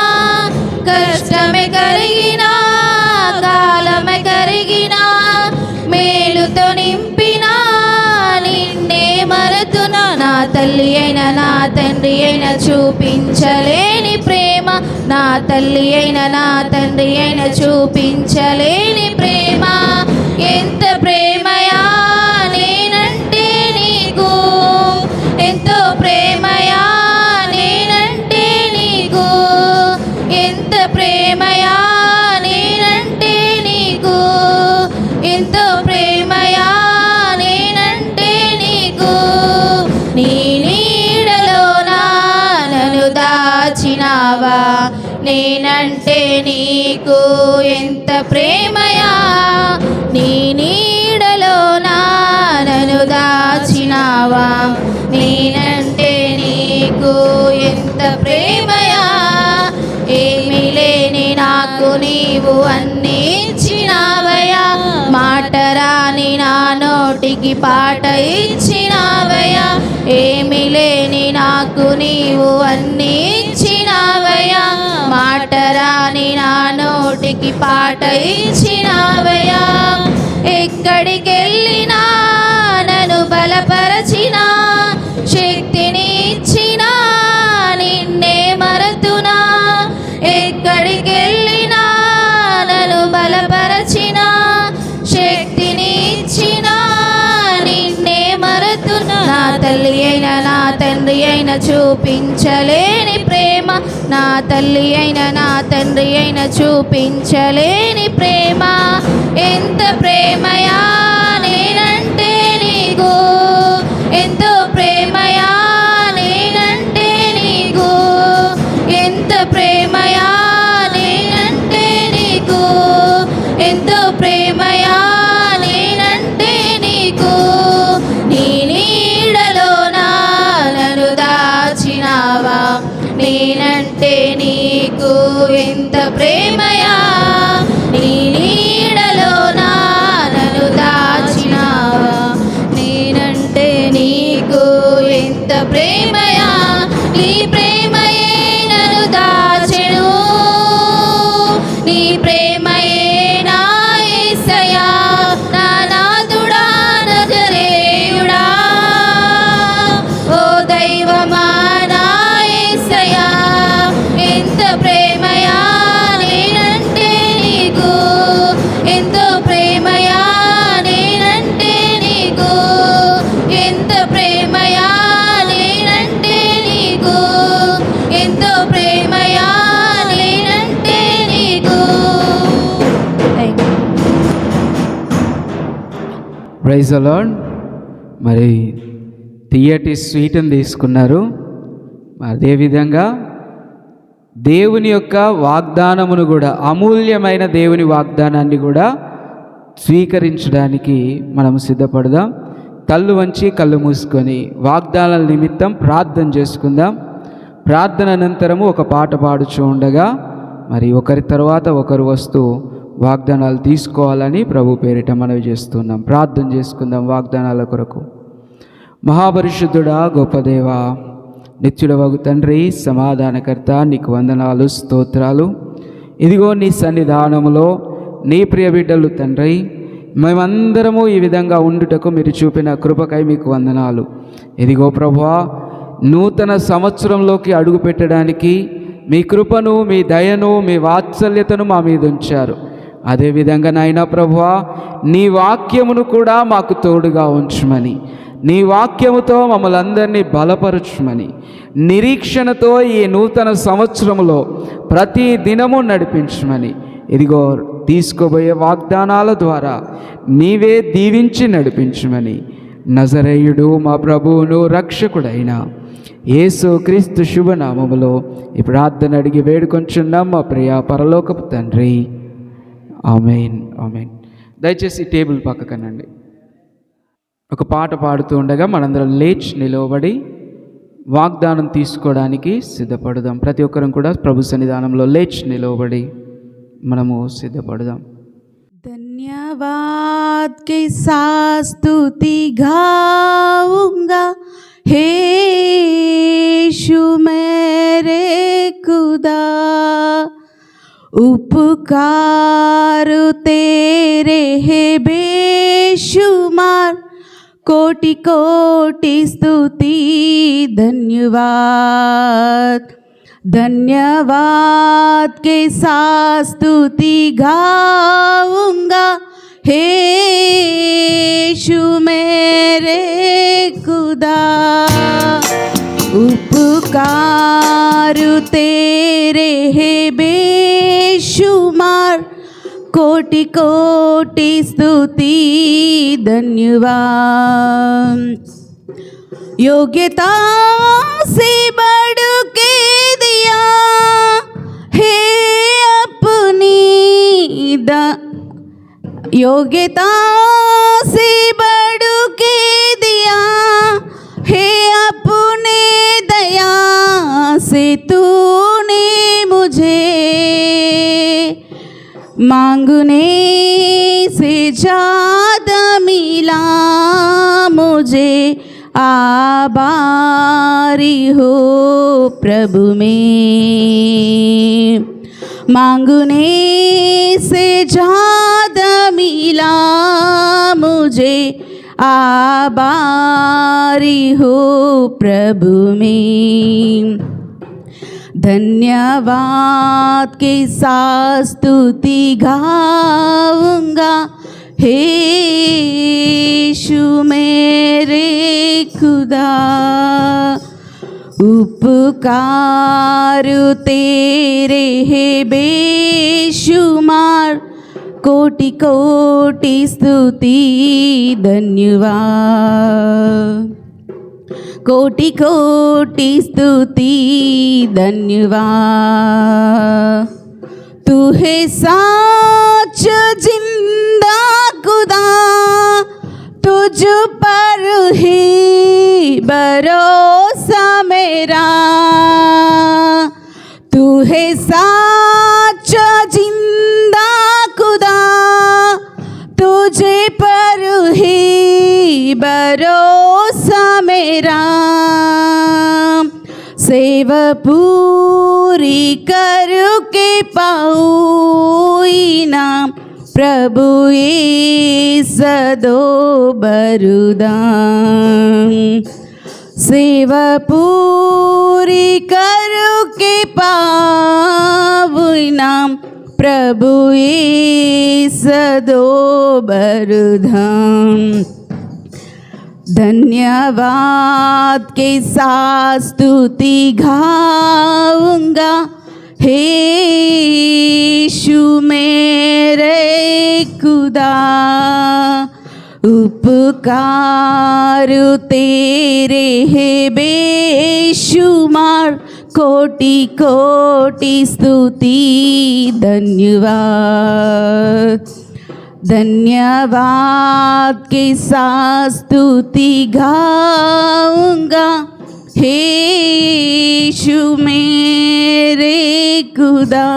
కష్టమే కరిగినా కాలమే కరిగినా మేలుతో నింపినా నిన్నే మరతునా నా తల్లి అయిన నా తండ్రి అయిన చూపించలేని ప్రేమ నా తల్లి అయిన నా తండ్రి అయిన చూపించలేని ప్రేమ ఎంత ప్రేమయా నేనంటే నీకు ఎంతో ప్రేమయా నేనంటే నీకు ఎంత ప్రేమయా నేనంటే నీకు ఎంతో ప్రేమయా నేనంటే నీకు నీ నీడలోన నన్ను దాచినావా నేనంటే నీకు ఎంత ప్రేమయా నీ నీడలోన నన్ను దాచినావా నేనంటే నీకు ఎంత ప్రేమయా ఏమీ లేని నాకు నీవు అన్నీ ఇచ్చినావయ్యా మాట రాని నా నోటికి పాట ఇచ్చినావయ్యా ఏమీ లేని నాకు నీవు అన్నీ ఇచ్చినావయ్యా మాట రాని నా నోటికి పాట ఇచ్చినావయ్యా ఎక్కడికెళ్ళినా నన్ను బలపరచినా శక్తిని ఇచ్చినా నిన్నే మరతునా ఎక్కడికెళ్ళినా నన్ను బలపరచినా శక్తిని ఇచ్చినా నిన్నే మరతునా నా తల్లి అయిన నా తండ్రి అయిన చూపించలేని ప్రేమ నా తల్లి అయిన నా తండ్రి అయిన చూపించలేని ప్రేమ ఎంత ప్రేమయా నేనంటే నీకు ఎంతో ప్రేమయా నేనంటే నీకు ఎంత ప్రేమయా నేనంటే నీకు ఎంత ప్రేమయా, నీ నీడలో నన్ను దాచినావా. నేనంటే నీకు ఎంత ప్రేమయా, నీ ప్రేమయే నన్ను దాచెను. నీ ప్రేమయే నా యేసయ్యా, నా నాథుడా నజరేయుడా. ఓ దైవమా నా యేసయ్యా, ఎంత ప్రేమయా, నేనంటే నీకు ఎంతో ప్రేమయా, నేనంటే నీకు ఎంత ప్రేమయా, నేనంటే నీకు ఎంతో ప్రేమయా, నేనంటే నీకు. Praise the Lord. మరి తీయటి స్వీట్ని తీసుకున్నారు. అదేవిధంగా దేవుని యొక్క వాగ్దానమును కూడా, అమూల్యమైన దేవుని వాగ్దానాన్ని కూడా స్వీకరించడానికి మనం సిద్ధపడదాం. కళ్ళు వంచి కళ్ళు మూసుకొని వాగ్దానాల నిమిత్తం ప్రార్థన చేసుకుందాం. ప్రార్థన అనంతరము ఒక పాట పాడుచూ ఉండగా మరి ఒకరి తర్వాత ఒకరు వస్తూ వాగ్దానాలు తీసుకోవాలని ప్రభు పేరిట మనవి చేస్తున్నాం. ప్రార్థన చేసుకుందాం వాగ్దానాల కొరకు. మహాపరిశుద్ధుడా, గొప్ప దేవా, నిత్యుడవగు తండ్రి, సమాధానకర్త, నీకు వందనాలు, స్తోత్రాలు. ఇదిగో నీ సన్నిధానములో నీ ప్రియ బిడ్డలు తండ్రి, మేమందరము ఈ విధంగా ఉండుటకు మీరు చూపిన కృపకై మీకు వందనాలు. ఇదిగో ప్రభువా, నూతన సంవత్సరంలోకి అడుగు పెట్టడానికి మీ కృపను, మీ దయను, మీ వాత్సల్యతను మా మీద ఉంచారు. అదేవిధంగా నాయనా ప్రభువా, నీ వాక్యమును కూడా మాకు తోడుగా ఉంచమని, నీ వాక్యముతో మమ్మల్ని అందరినీ బలపరచుమని, నిరీక్షణతో ఈ నూతన సంవత్సరంలో ప్రతి దినము నడిపించమని, ఇదిగో తీసుకోబోయే వాగ్దానాల ద్వారా నీవే దీవించి నడిపించమని నజరేయుడు మా ప్రభువును రక్షకుడైన యేసుక్రీస్తు శుభనామములో ఈ ప్రార్థన అడిగి వేడుకొంచున్నాం మా ప్రియ పరలోకపు తండ్రి. ఆమేన్, ఆమేన్. దయచేసి టేబుల్ పక్కకనండి. ఒక పాట పాడుతూ ఉండగా మనందరం లేచి నిలవబడి వాగ్దానం తీసుకోవడానికి సిద్ధపడదాం. ప్రతి ఒక్కరం కూడా ప్రభు సన్నిధానంలో లేచి నిలవబడి మనము సిద్ధపడదాం. धन्यवाद के साथ स्तुति गाऊंगा, हे यीशु मेरे खुदा. उपकार तेरे है बेशुमार, कोटि कोटि स्तुति धन्यवाद. धन्यवाद के साथ स्तुति गाऊंगा, हे यीशु मेरे खुदा. उपकार तेरे है बेशुमार, कोटि कोटि स्तुति धन्यवाद. योग्यता से बढ़ के दिया हे अपनी योग्यता से बढ़ के दिया हे अपने दया से तूने मुझे, मांगने से ज़्यादा मिला मुझे. आभारी हो प्रभु में, मांगने से ज़्यादा मिला मुझे. आभारी हो प्रभु में. धन्यवाद के साथ स्तुति गाऊंगा, हे यीशु मेरे खुदा. उपकार तेरे है बेशुमार, कोटि कोटि स्तुति धन्यवाद. कोटि कोटि स्तुति धन्यवाद. तू है सच जिंदा खुदा, तुझ पर ही भरोसा मेरा. तू है मेरा सेव पूरी करके पाऊना प्रभु सदो बरुदान सेव पूरी करके पाऊना प्रभु सदो बरुदान धन्यवाद के साथ स्तुति गाऊंगा हे यीशु मेरे खुदा उपकार तेरे है बेशुमार कोटि कोटि स्तुति धन्यवाद धन्यवाद के साथ स्तुति गाऊंगा हे यीशु मेरे खुदा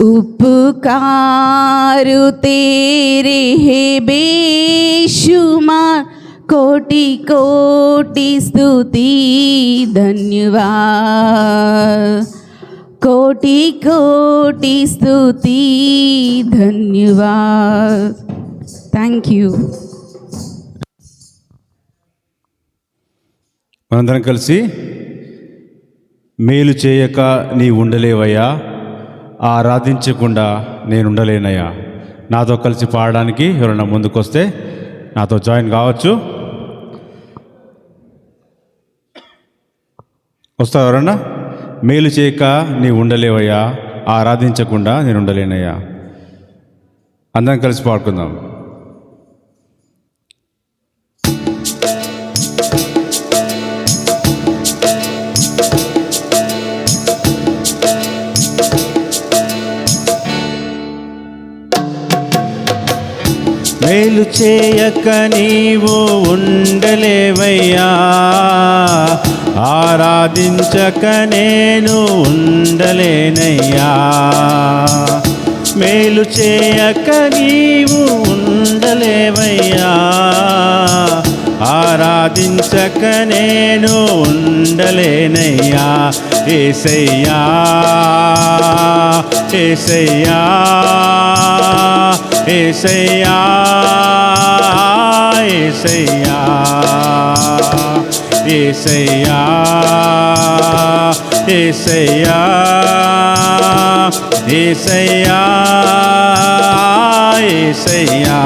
उपकार तेरे है बेशुमार कोटि कोटि स्तुति धन्यवाद कोटि कोटि स्तुति धन्यवाद थैंक यू మనందరం కలిసి మేలు చేయక నీ ఉండలేవయ్యా ఆరాధించకుండా నేను ఉండలేనయ్యా. నాతో కలిసి పాడడానికి ఎవరైనా ముందుకు వస్తే నాతో జాయిన్ కావచ్చు. వస్తావు ఎవరన్నా? మేలు చేయక నీ ఉండలేవయ్యా ఆరాధించకుండా నేను ఉండలేనయ్యా. అందరం కలిసి పాడుకుందాం. మేలు చేయక నీవు ఉండలేవయ్యా ఆరాధించక నేను ఉండలేనయ్యా. మేలు చేయక నీవు ఉండలేవయ్యా ఆరాధించక నేను ఉండలేనయ్యా. యేసయ్యా యేసయ్యా యేసయ్యా యేసయ్యా యేసయ్యా యేసయ్యా యేసయ్యా యేసయ్యా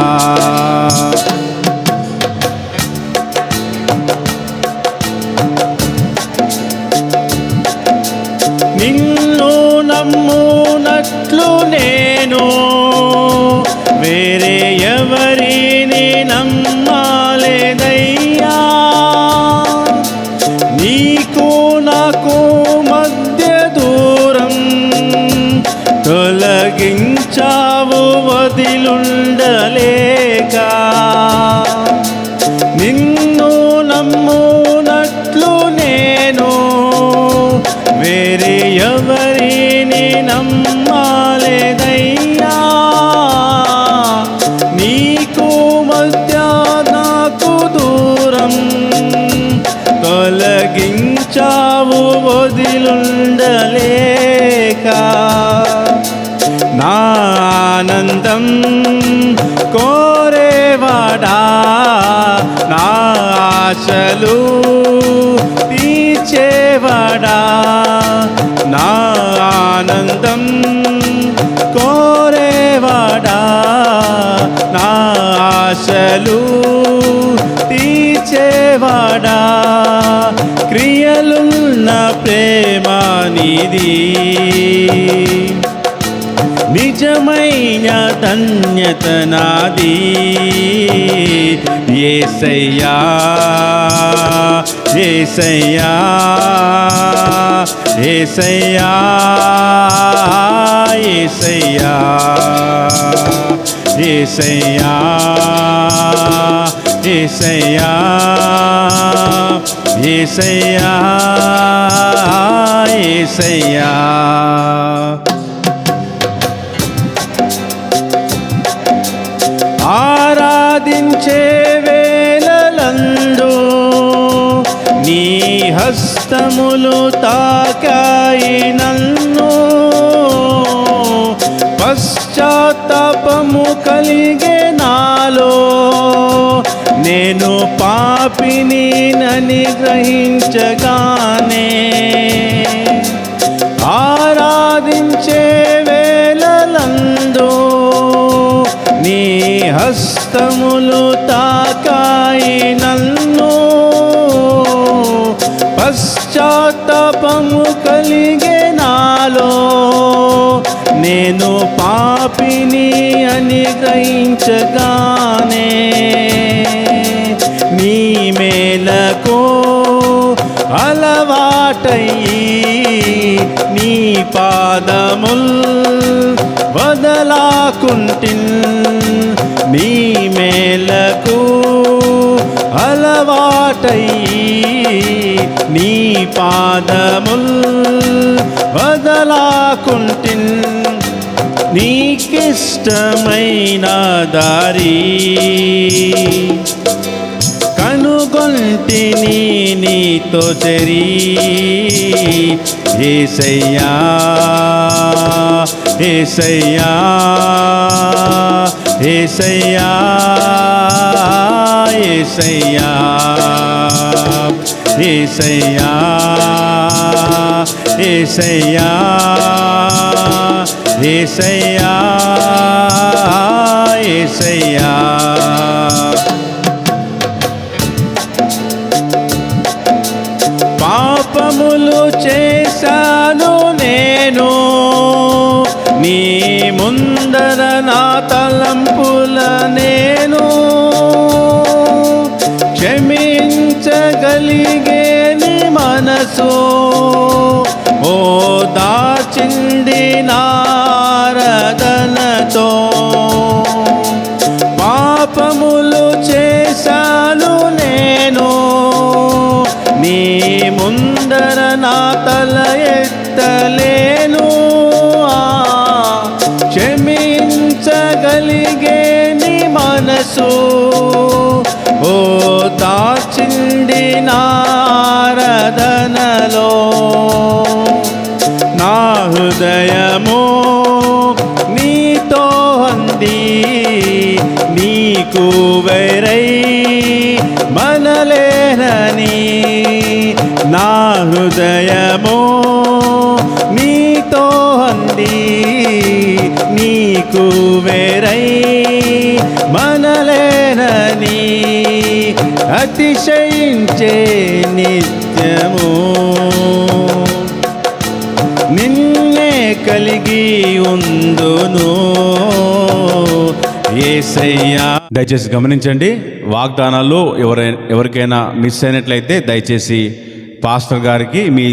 నిన్ను నమ్మునట్లు నేను వేరే ఎవరిని నమ్మాలేదయ్యా. నీకు నాకు మధ్య దూరం తొలగించావు వదిలుండలేక. నిన్ను నమ్మునట్లు నేను వేరే ఎవరిని నమ్మాలేదయ్యా. నీకు మధ్య నాకు దూరం తొలగించావు వదిలుండలేక. నా ఆనందం కోరేవాడా నా ఆశలు తీర్చేవాడా. నా ఆనందం కోరేవాడా నా ఆశలు తీర్చేవాడా. క్రియలున్న ప్రేమ నీది నిజమైన ధన్యత నాది. యేసయ్యా యేసయ్యా యేసయ్యా యేసయ్యా యేసయ్యా యేసయ్యా యేసయ్యా యేసయ్యా. ఆరాధించే వేళలందు నీ హస్తములు తాకాయి నన్ను, పశ్చాత్తాపము కలిగే నాలో, నేను పాపిని నని గ్రహించగానే ఆరాధించే వేళలందు నీ హస్తములు తాకాయి నన్ను, పశ్చాత్తాపము కలిగే నాలో, నేను పాపిని అని గ్రహించగానే నీ మేలకు అలవాటయ్యి నీ పాదముల్ వదలాకుంటిన్, నీ మేలకు అలవాటయ్యి నీ పాదముల్ వదలాకుంటిన్, నీకిష్టమైన దారి కనుగొంటిని నీతో చెరి, యేసయ్యా యేసయ్యా యేసయ్యా యేసయ్యా యేసయ్యా యేసయ్యా యేసయ్యా యేసయ్యా. పాపములు చేశాను నేను, నీ ముందర నా తలంపుల నేను క్షమించగలిగే నీ మనసు ఓ దాచింది నారదనతో, పాపములు చేశాను నేను, నీ ముందర నా తల ఎత్తలేను, క్షమించగలిగే నీ మనసు ఓ దాచింది నారదనలో, నా హృదయము నీతో అంది, నీకు వైరై మనలేనని, నా హృదయము నీతో అంది, నీకు వేరై మనలేనని, అతిశయించే నిత్యము నిన్నే కలిగి ఉందును యేసయ్యా. దయచేసి గమనించండి, వాగ్దానాలు ఎవరికైనా మిస్ అయినట్లయితే దయచేసి పాస్టర్ గారికి మీ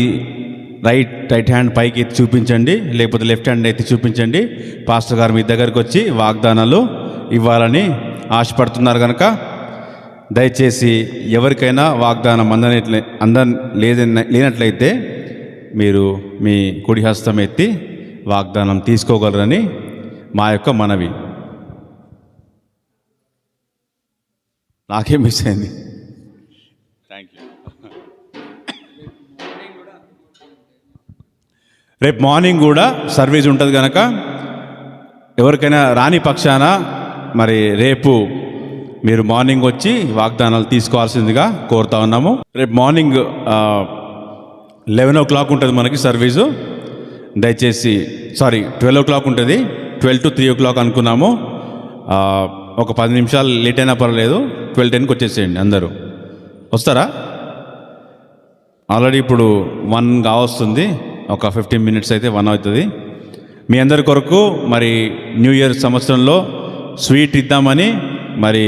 రైట్ హ్యాండ్ పైకి ఎత్తి చూపించండి, లేకపోతే లెఫ్ట్ హ్యాండ్ ఎత్తి చూపించండి. పాస్టర్ గారు మీ దగ్గరకు వచ్చి వాగ్దానాలు ఇవ్వాలని ఆశపడుతున్నారు కనుక దయచేసి ఎవరికైనా వాగ్దానం లేనట్లయితే మీరు మీ కుడి హస్తం ఎత్తి వాగ్దానం తీసుకోగలరని మా యొక్క మనవి. నాకేం మిస్ అయింది? Thank you. రేపు మార్నింగ్ కూడా సర్వీస్ ఉంటుంది కనుక ఎవరికైనా రాని పక్షాన మరి రేపు మీరు మార్నింగ్ వచ్చి వాగ్దానాలు తీసుకోవాల్సిందిగా కోరుతా ఉన్నాము. రేపు మార్నింగ్ 11 o'clock ఉంటుంది మనకి సర్వీసు. దయచేసి 12 o'clock ఉంటుంది, 12 to 3 o'clock అనుకున్నాము. ఒక 10 నిమిషాలు లేట్ అయినా పర్వాలేదు, 12:10కి వచ్చేసేయండి. అందరూ వస్తారా? ఆల్రెడీ ఇప్పుడు 1 కావస్తుంది, ఒక 15 minutes అయితే 1 అవుతుంది. మీ అందరి కొరకు మరి న్యూ ఇయర్ సంవత్సరంలో స్వీట్ ఇద్దామని మరి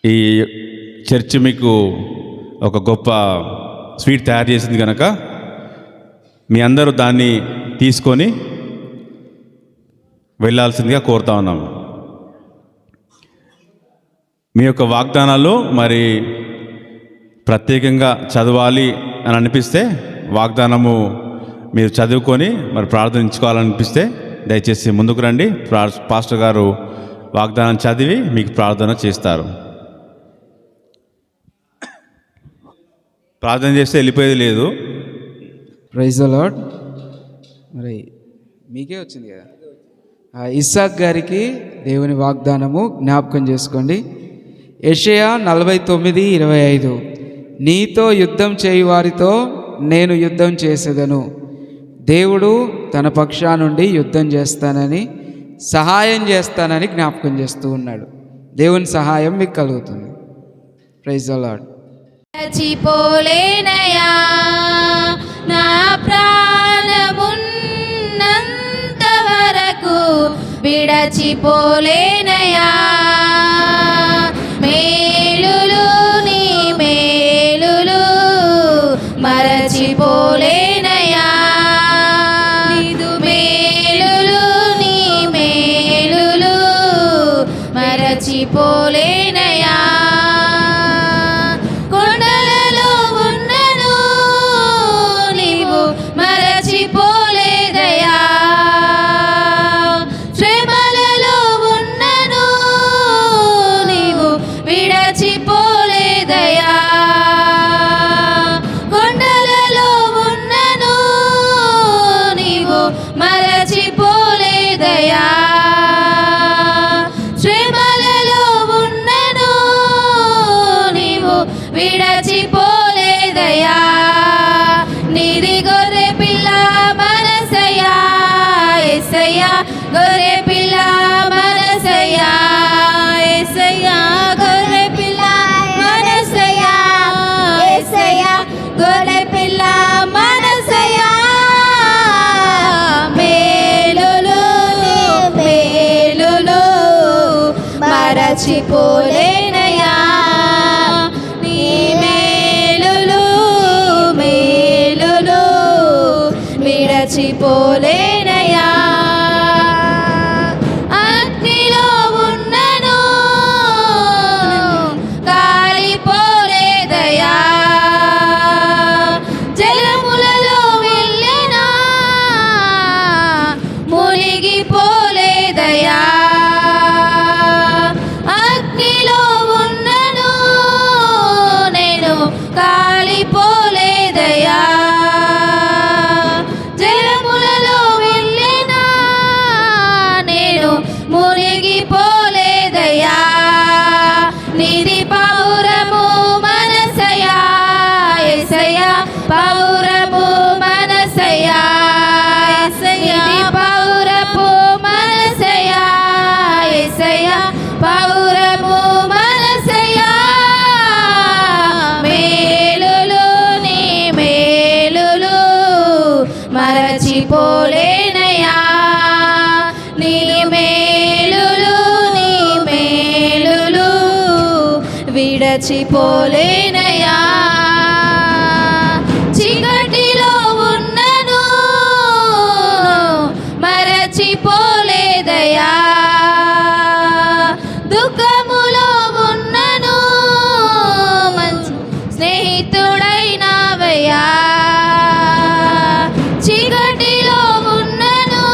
ఈ చర్చ్ మీకు ఒక గొప్ప స్వీట్ తయారు చేసింది కనుక మీ అందరూ దాన్ని తీసుకొని వెళ్ళాల్సిందిగా కోరుతా ఉన్నాము. మీ యొక్క వాగ్దానాలు మరి ప్రత్యేకంగా చదవాలి అని అనిపిస్తే వాగ్దానము మీరు చదువుకొని మరి ప్రార్థించుకోవాలనిపిస్తే దయచేసి ముందుకు రండి. పాస్టర్ గారు వాగ్దానం చదివి మీకు ప్రార్థన చేస్తారు. ప్రార్థన చేస్తే వెళ్ళిపోయేది లేదు. Praise the Lord. మరి మీకే వచ్చింది కదా. ఇస్సాక్ గారికి దేవుని వాగ్దానము జ్ఞాపకం చేసుకోండి. యెషయా 49:25, నీతో యుద్ధం చేయు వారితో నేను యుద్ధం చేసేదను. దేవుడు తన పక్షా నుండి యుద్ధం చేస్తానని, సహాయం చేస్తానని జ్ఞాపకం చేస్తూ ఉన్నాడు. దేవుని సహాయం మీకు కలుగుతుంది. Praise the lord. మరచిపోలేనయా నా ప్రాణమున్నంత వరకు, విడచిపోలేనయా మేలులు నీ మేలులు, మరచిపోలేనయా నీదు మేలులు నీ మేలులు, మరచిపోలేనయా కొండలలో ఉన్నను నీవు మరచిపోలేదయా, శ్రమలలో ఉన్నను నీవు విడచిపోలేదయా, కొండలలో ఉన్నను నీవు మరచిపోలేదయా, శ్రమలలో ఉన్నను నీవు విడచిపోలేదయా, నీది గొర్రె పిల్ల మనసయ్యా యేసయ్యా, గొర్రె పిల్ల మనసయ్యా యేసయ్యా, గొర్రె పిల్ల మనసయ్యా యేసయ్యా, గొర్రె పిల్ల మనసయ్యా మేలులు మేలులు, మరచిపోలేనయా నీ మేలులు మేలులు, విడచిపోలేనయా, అగ్నిలో ఉన్నను కాలిపోలేదయా, జలములలో వెళ్ళినా మునిగిపోలేదయా, అగ్నిలో ఉన్నను నేను కాలిపోలేదయా, జలములలో వెళ్ళినా నేను మునిగిపోలేదయా, నీది పౌరము మనసయ్యా యేసయ్యా, పౌరము మనసయ్యా యేసయ్యా, పౌరపు మనసయ్యా యేసయ్యా, పౌరము మనసయ్యా మేలులు నీ మేలులు, మరచిపోలేనయా నీ మేలులు నీ మేలులు, విడచిపోలేనయా, చీకటిలో ఉన్నను మరచిపోలేదయా, దుఃఖములో ఉన్నను మంచి స్నేహితుడైనావయ్యా, చీకటిలో ఉన్నను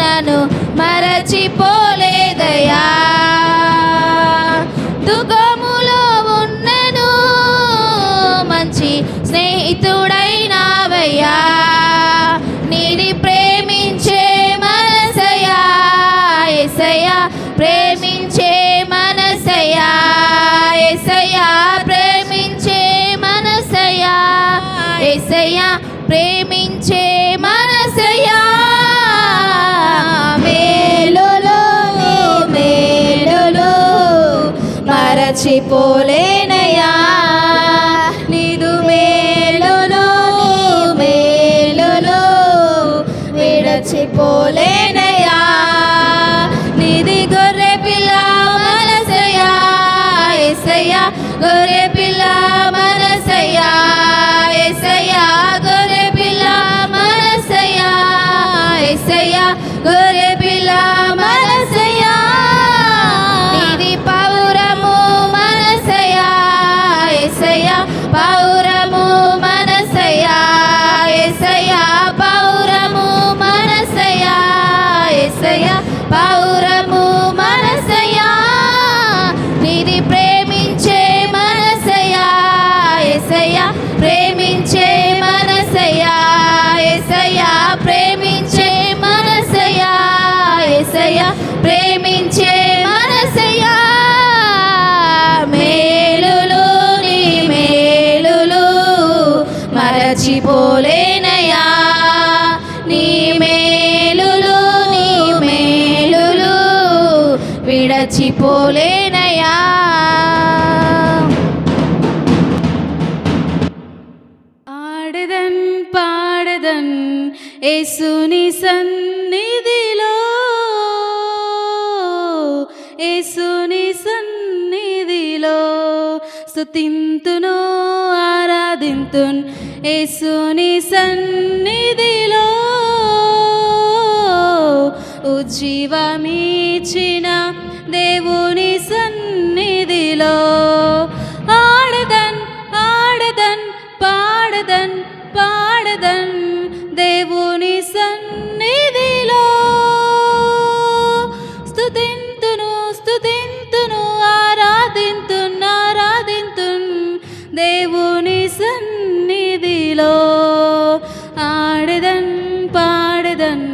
నన్ను మరచిపోలేదయా, దుఃఖములో ఉన్నను మంచి స్నేహితుడైనావయ్యా, నీది ప్రేమించే మనసయ్యా యేసయ్యా, ప్రేమించే మనసయ్యా యేసయ్యా, ప్రేమించే మనసయ్యా యేసయ్యా, ప్రేమించే మనసయ్యా మేలులు నీ మేలులు, మరచిపోలేనయా నీదు మేలులు మేలులు, విడచిపోలేనయా, నీది గొర్రె పిల్ల మనసయ్యా యేసయ్యా, గొర్రె పిల్ల మనసయ్యా యేసయ్యా, గొర్రె పిల్ల మనసయ్యా యేసయ్యా, గొర్రె పిల్ల మనసయ్యా, నీది పౌరము మనసయ్యా యేసుని సన్నిధిలో, యేసుని సన్నిధిలో స్తుతింతును ఆరాధింతున్, యేసుని సన్నిధిలో ఉజ్జీవమిచ్చిన దేవుని సన్నిధిలో ఆడదన్ ఆడదన్ పాడదన్ పాడదన్ దేవుని సన్నిధిలో స్తుతింతును స్తుతింతును ఆరాధింతున్ ఆరాధింతున్ దేవుని సన్నిధిలో ఆడదన్ పాడదన్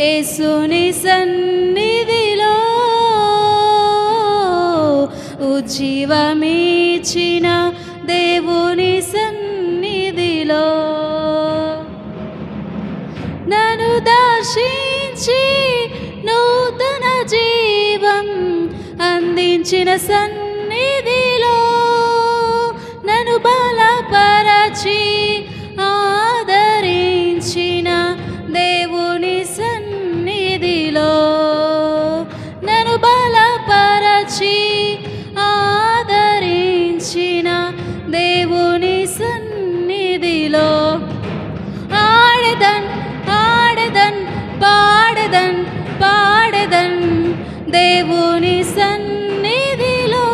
యేసుని సన్నిధిలో ఉజ్జీవమిచ్చిన దేవుని సన్నిధిలో నన్ను దర్శించి నూతన జీవం అందించిన సన్నిధిలో నన్ను బలపరచి ఆదరించిన దేవుని సన్నిధిలో నన్ను బలపరచి ఆదరించిన దేవుని సన్నిధిలో ఆడదన్ ఆడదన్ పాడదన్ పాడదన్ దేవుని సన్నిధిలో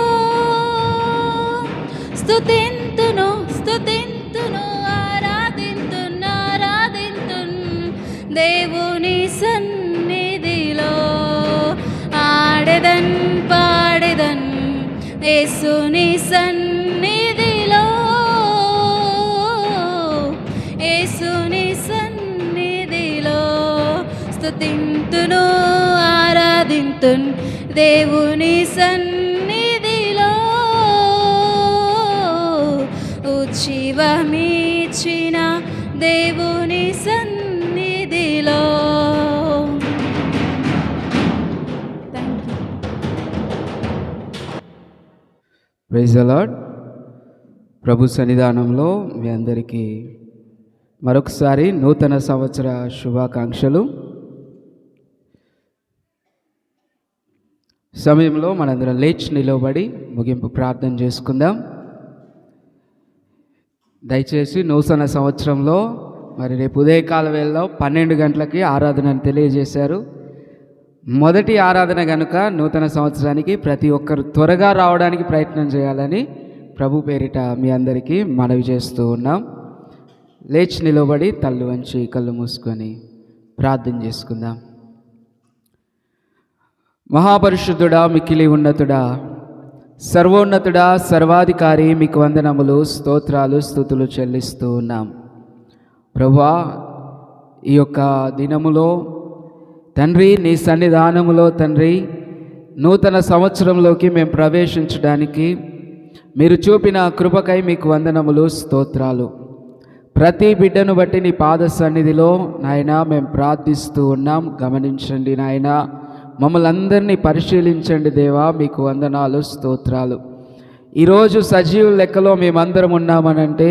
స్తుతింతును స్తుతింతును ఆరాధింతున్ ఆరాధింతున్ దేవుని సన్నిధిలో ఆడదన్ పాడదన్ యేసుని సన్నిధిలో యేసుని సన్నిధిలో స్తుతింతును ఆరాధింతున్ దేవుని సన్నిధిలో ఉజ్జీవమిచ్చిన దేవుని సన్నిధిలో. Praise the lord. ప్రభు సన్నిధానంలో మీ అందరికీ మరొకసారి నూతన సంవత్సర శుభాకాంక్షలు. సమయంలో మనందరం లేచి నిలబడి ముగింపు ప్రార్థన చేసుకుందాం. దయచేసి నూతన సంవత్సరంలో మరి రేపు ఉదయకాల వేళలో 12 గంటలకి ఆరాధనను తెలియజేశారు. మొదటి ఆరాధన కనుక నూతన సంవత్సరానికి ప్రతి ఒక్కరు త్వరగా రావడానికి ప్రయత్నం చేయాలని ప్రభు పేరిట మీ అందరికీ మనవి చేస్తూ ఉన్నాం. లేచి నిలబడి తల్లు వంచి కళ్ళు మూసుకొని ప్రార్థన చేసుకుందాం. మహాపరిశుద్ధుడా, మిక్కిలి ఉన్నతుడా, సర్వోన్నతుడా, సర్వాధికారి, మీకు వందనములు, స్తోత్రాలు, స్తుతులు చెల్లిస్తూ ఉన్నాం. ప్రభువా, ఈ యొక్క దినములో తండ్రి నీ సన్నిధానములో తండ్రి నూతన సంవత్సరంలోకి మేము ప్రవేశించడానికి మీరు చూపిన కృపకై మీకు వందనములు, స్తోత్రాలు. ప్రతి బిడ్డను బట్టి నీ పాద సన్నిధిలో నాయన మేము ప్రార్థిస్తూ ఉన్నాం. గమనించండి నాయన, మమ్మల్ని అందరినీ పరిశీలించండి దేవా, మీకు వందనాలు, స్తోత్రాలు. ఈరోజు సజీవ లెక్కలో మేమందరం ఉన్నామనంటే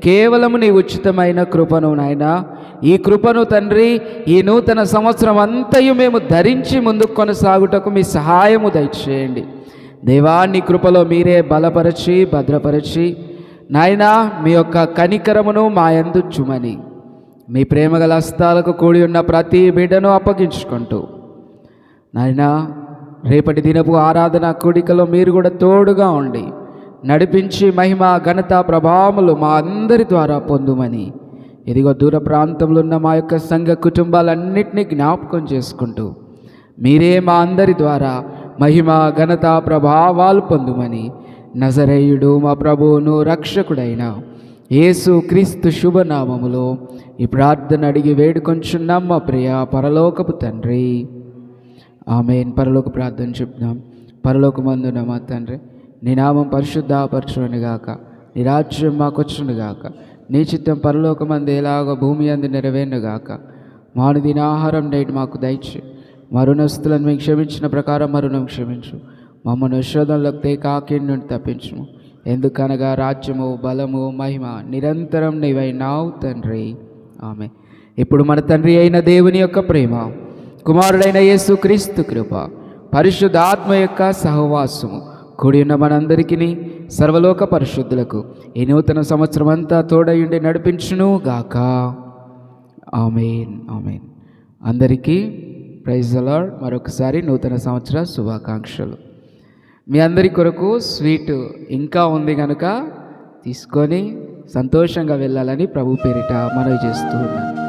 కేవలం నీ ఉచితమైన కృపను నాయన. ఈ కృపను తండ్రి ఈ నూతన సంవత్సరం అంతయు మేము ధరించి ముందుకు కొనసాగుటకు మీ సహాయము దయచేయండి దేవా. నీ కృపలో మీరే బలపరచి భద్రపరచి నాయనా మీ యొక్క కనికరమును మా యందు చుమని మీ ప్రేమగల హస్తాలకు కూడి ఉన్న ప్రతి బిడ్డను అప్పగించుకుంటూ నాయనా రేపటి దినపు ఆరాధన కూడికలో మీరు కూడా తోడుగా ఉండి నడిపించి మహిమ ఘనత ప్రభావములు మా అందరి ద్వారా పొందుమని ఇదిగో దూర ప్రాంతంలో ఉన్న మా యొక్క సంఘ కుటుంబాలన్నింటినీ జ్ఞాపకం చేసుకుంటూ మీరే మా అందరి ద్వారా మహిమ ఘనత ప్రభావాలు పొందుమని నజరేయుడు మా ప్రభువును రక్షకుడైన యేసు క్రీస్తు శుభనామములో ఈ ప్రార్థన అడిగి వేడుకొంచున్నాం మా ప్రియ పరలోకపు తండ్రి, ఆమేన్. పరలోక ప్రార్థన చెప్దాం. పరలోకమందున మా తండ్రి, నీ నామం పరిశుద్ధపరచునుగాక, నీ రాజ్యం మాకొచ్చునుగాక, నీ చిత్తం పరలోకమందు ఎలాగో భూమి అందు నెరవేరునుగాక. మానుదిన ఆహారం నేటి మాకు దయచే, మా రుణస్తులను మేము క్షమించిన ప్రకారం మా రుణం క్షమించు, మమ్మల్ని శోధనలకు తేకాకి నుండి తప్పించుము. ఎందుకనగా రాజ్యము బలము మహిమ నిరంతరం నీవైనావు తండ్రి, ఆమె. ఇప్పుడు మన తండ్రి అయిన దేవుని యొక్క ప్రేమ, కుమారుడైన యేసుక్రీస్తు కృప, పరిశుద్ధాత్మ యొక్క సహవాసము కూడి ఉన్న మనందరికీ, సర్వలోక పరిశుద్ధులకు ఈ నూతన సంవత్సరం అంతా తోడయుండి నడిపించును గాక. ఆమేన్, ఆమేన్. అందరికీ ప్రైజ్ ది లార్డ్. మరొకసారి నూతన సంవత్సర శుభాకాంక్షలు. మీ అందరి కొరకు స్వీట్ ఇంకా ఉంది కనుక తీసుకొని సంతోషంగా వెళ్ళాలని ప్రభు పేరిట మనవి చేస్తూ ఉన్నాను.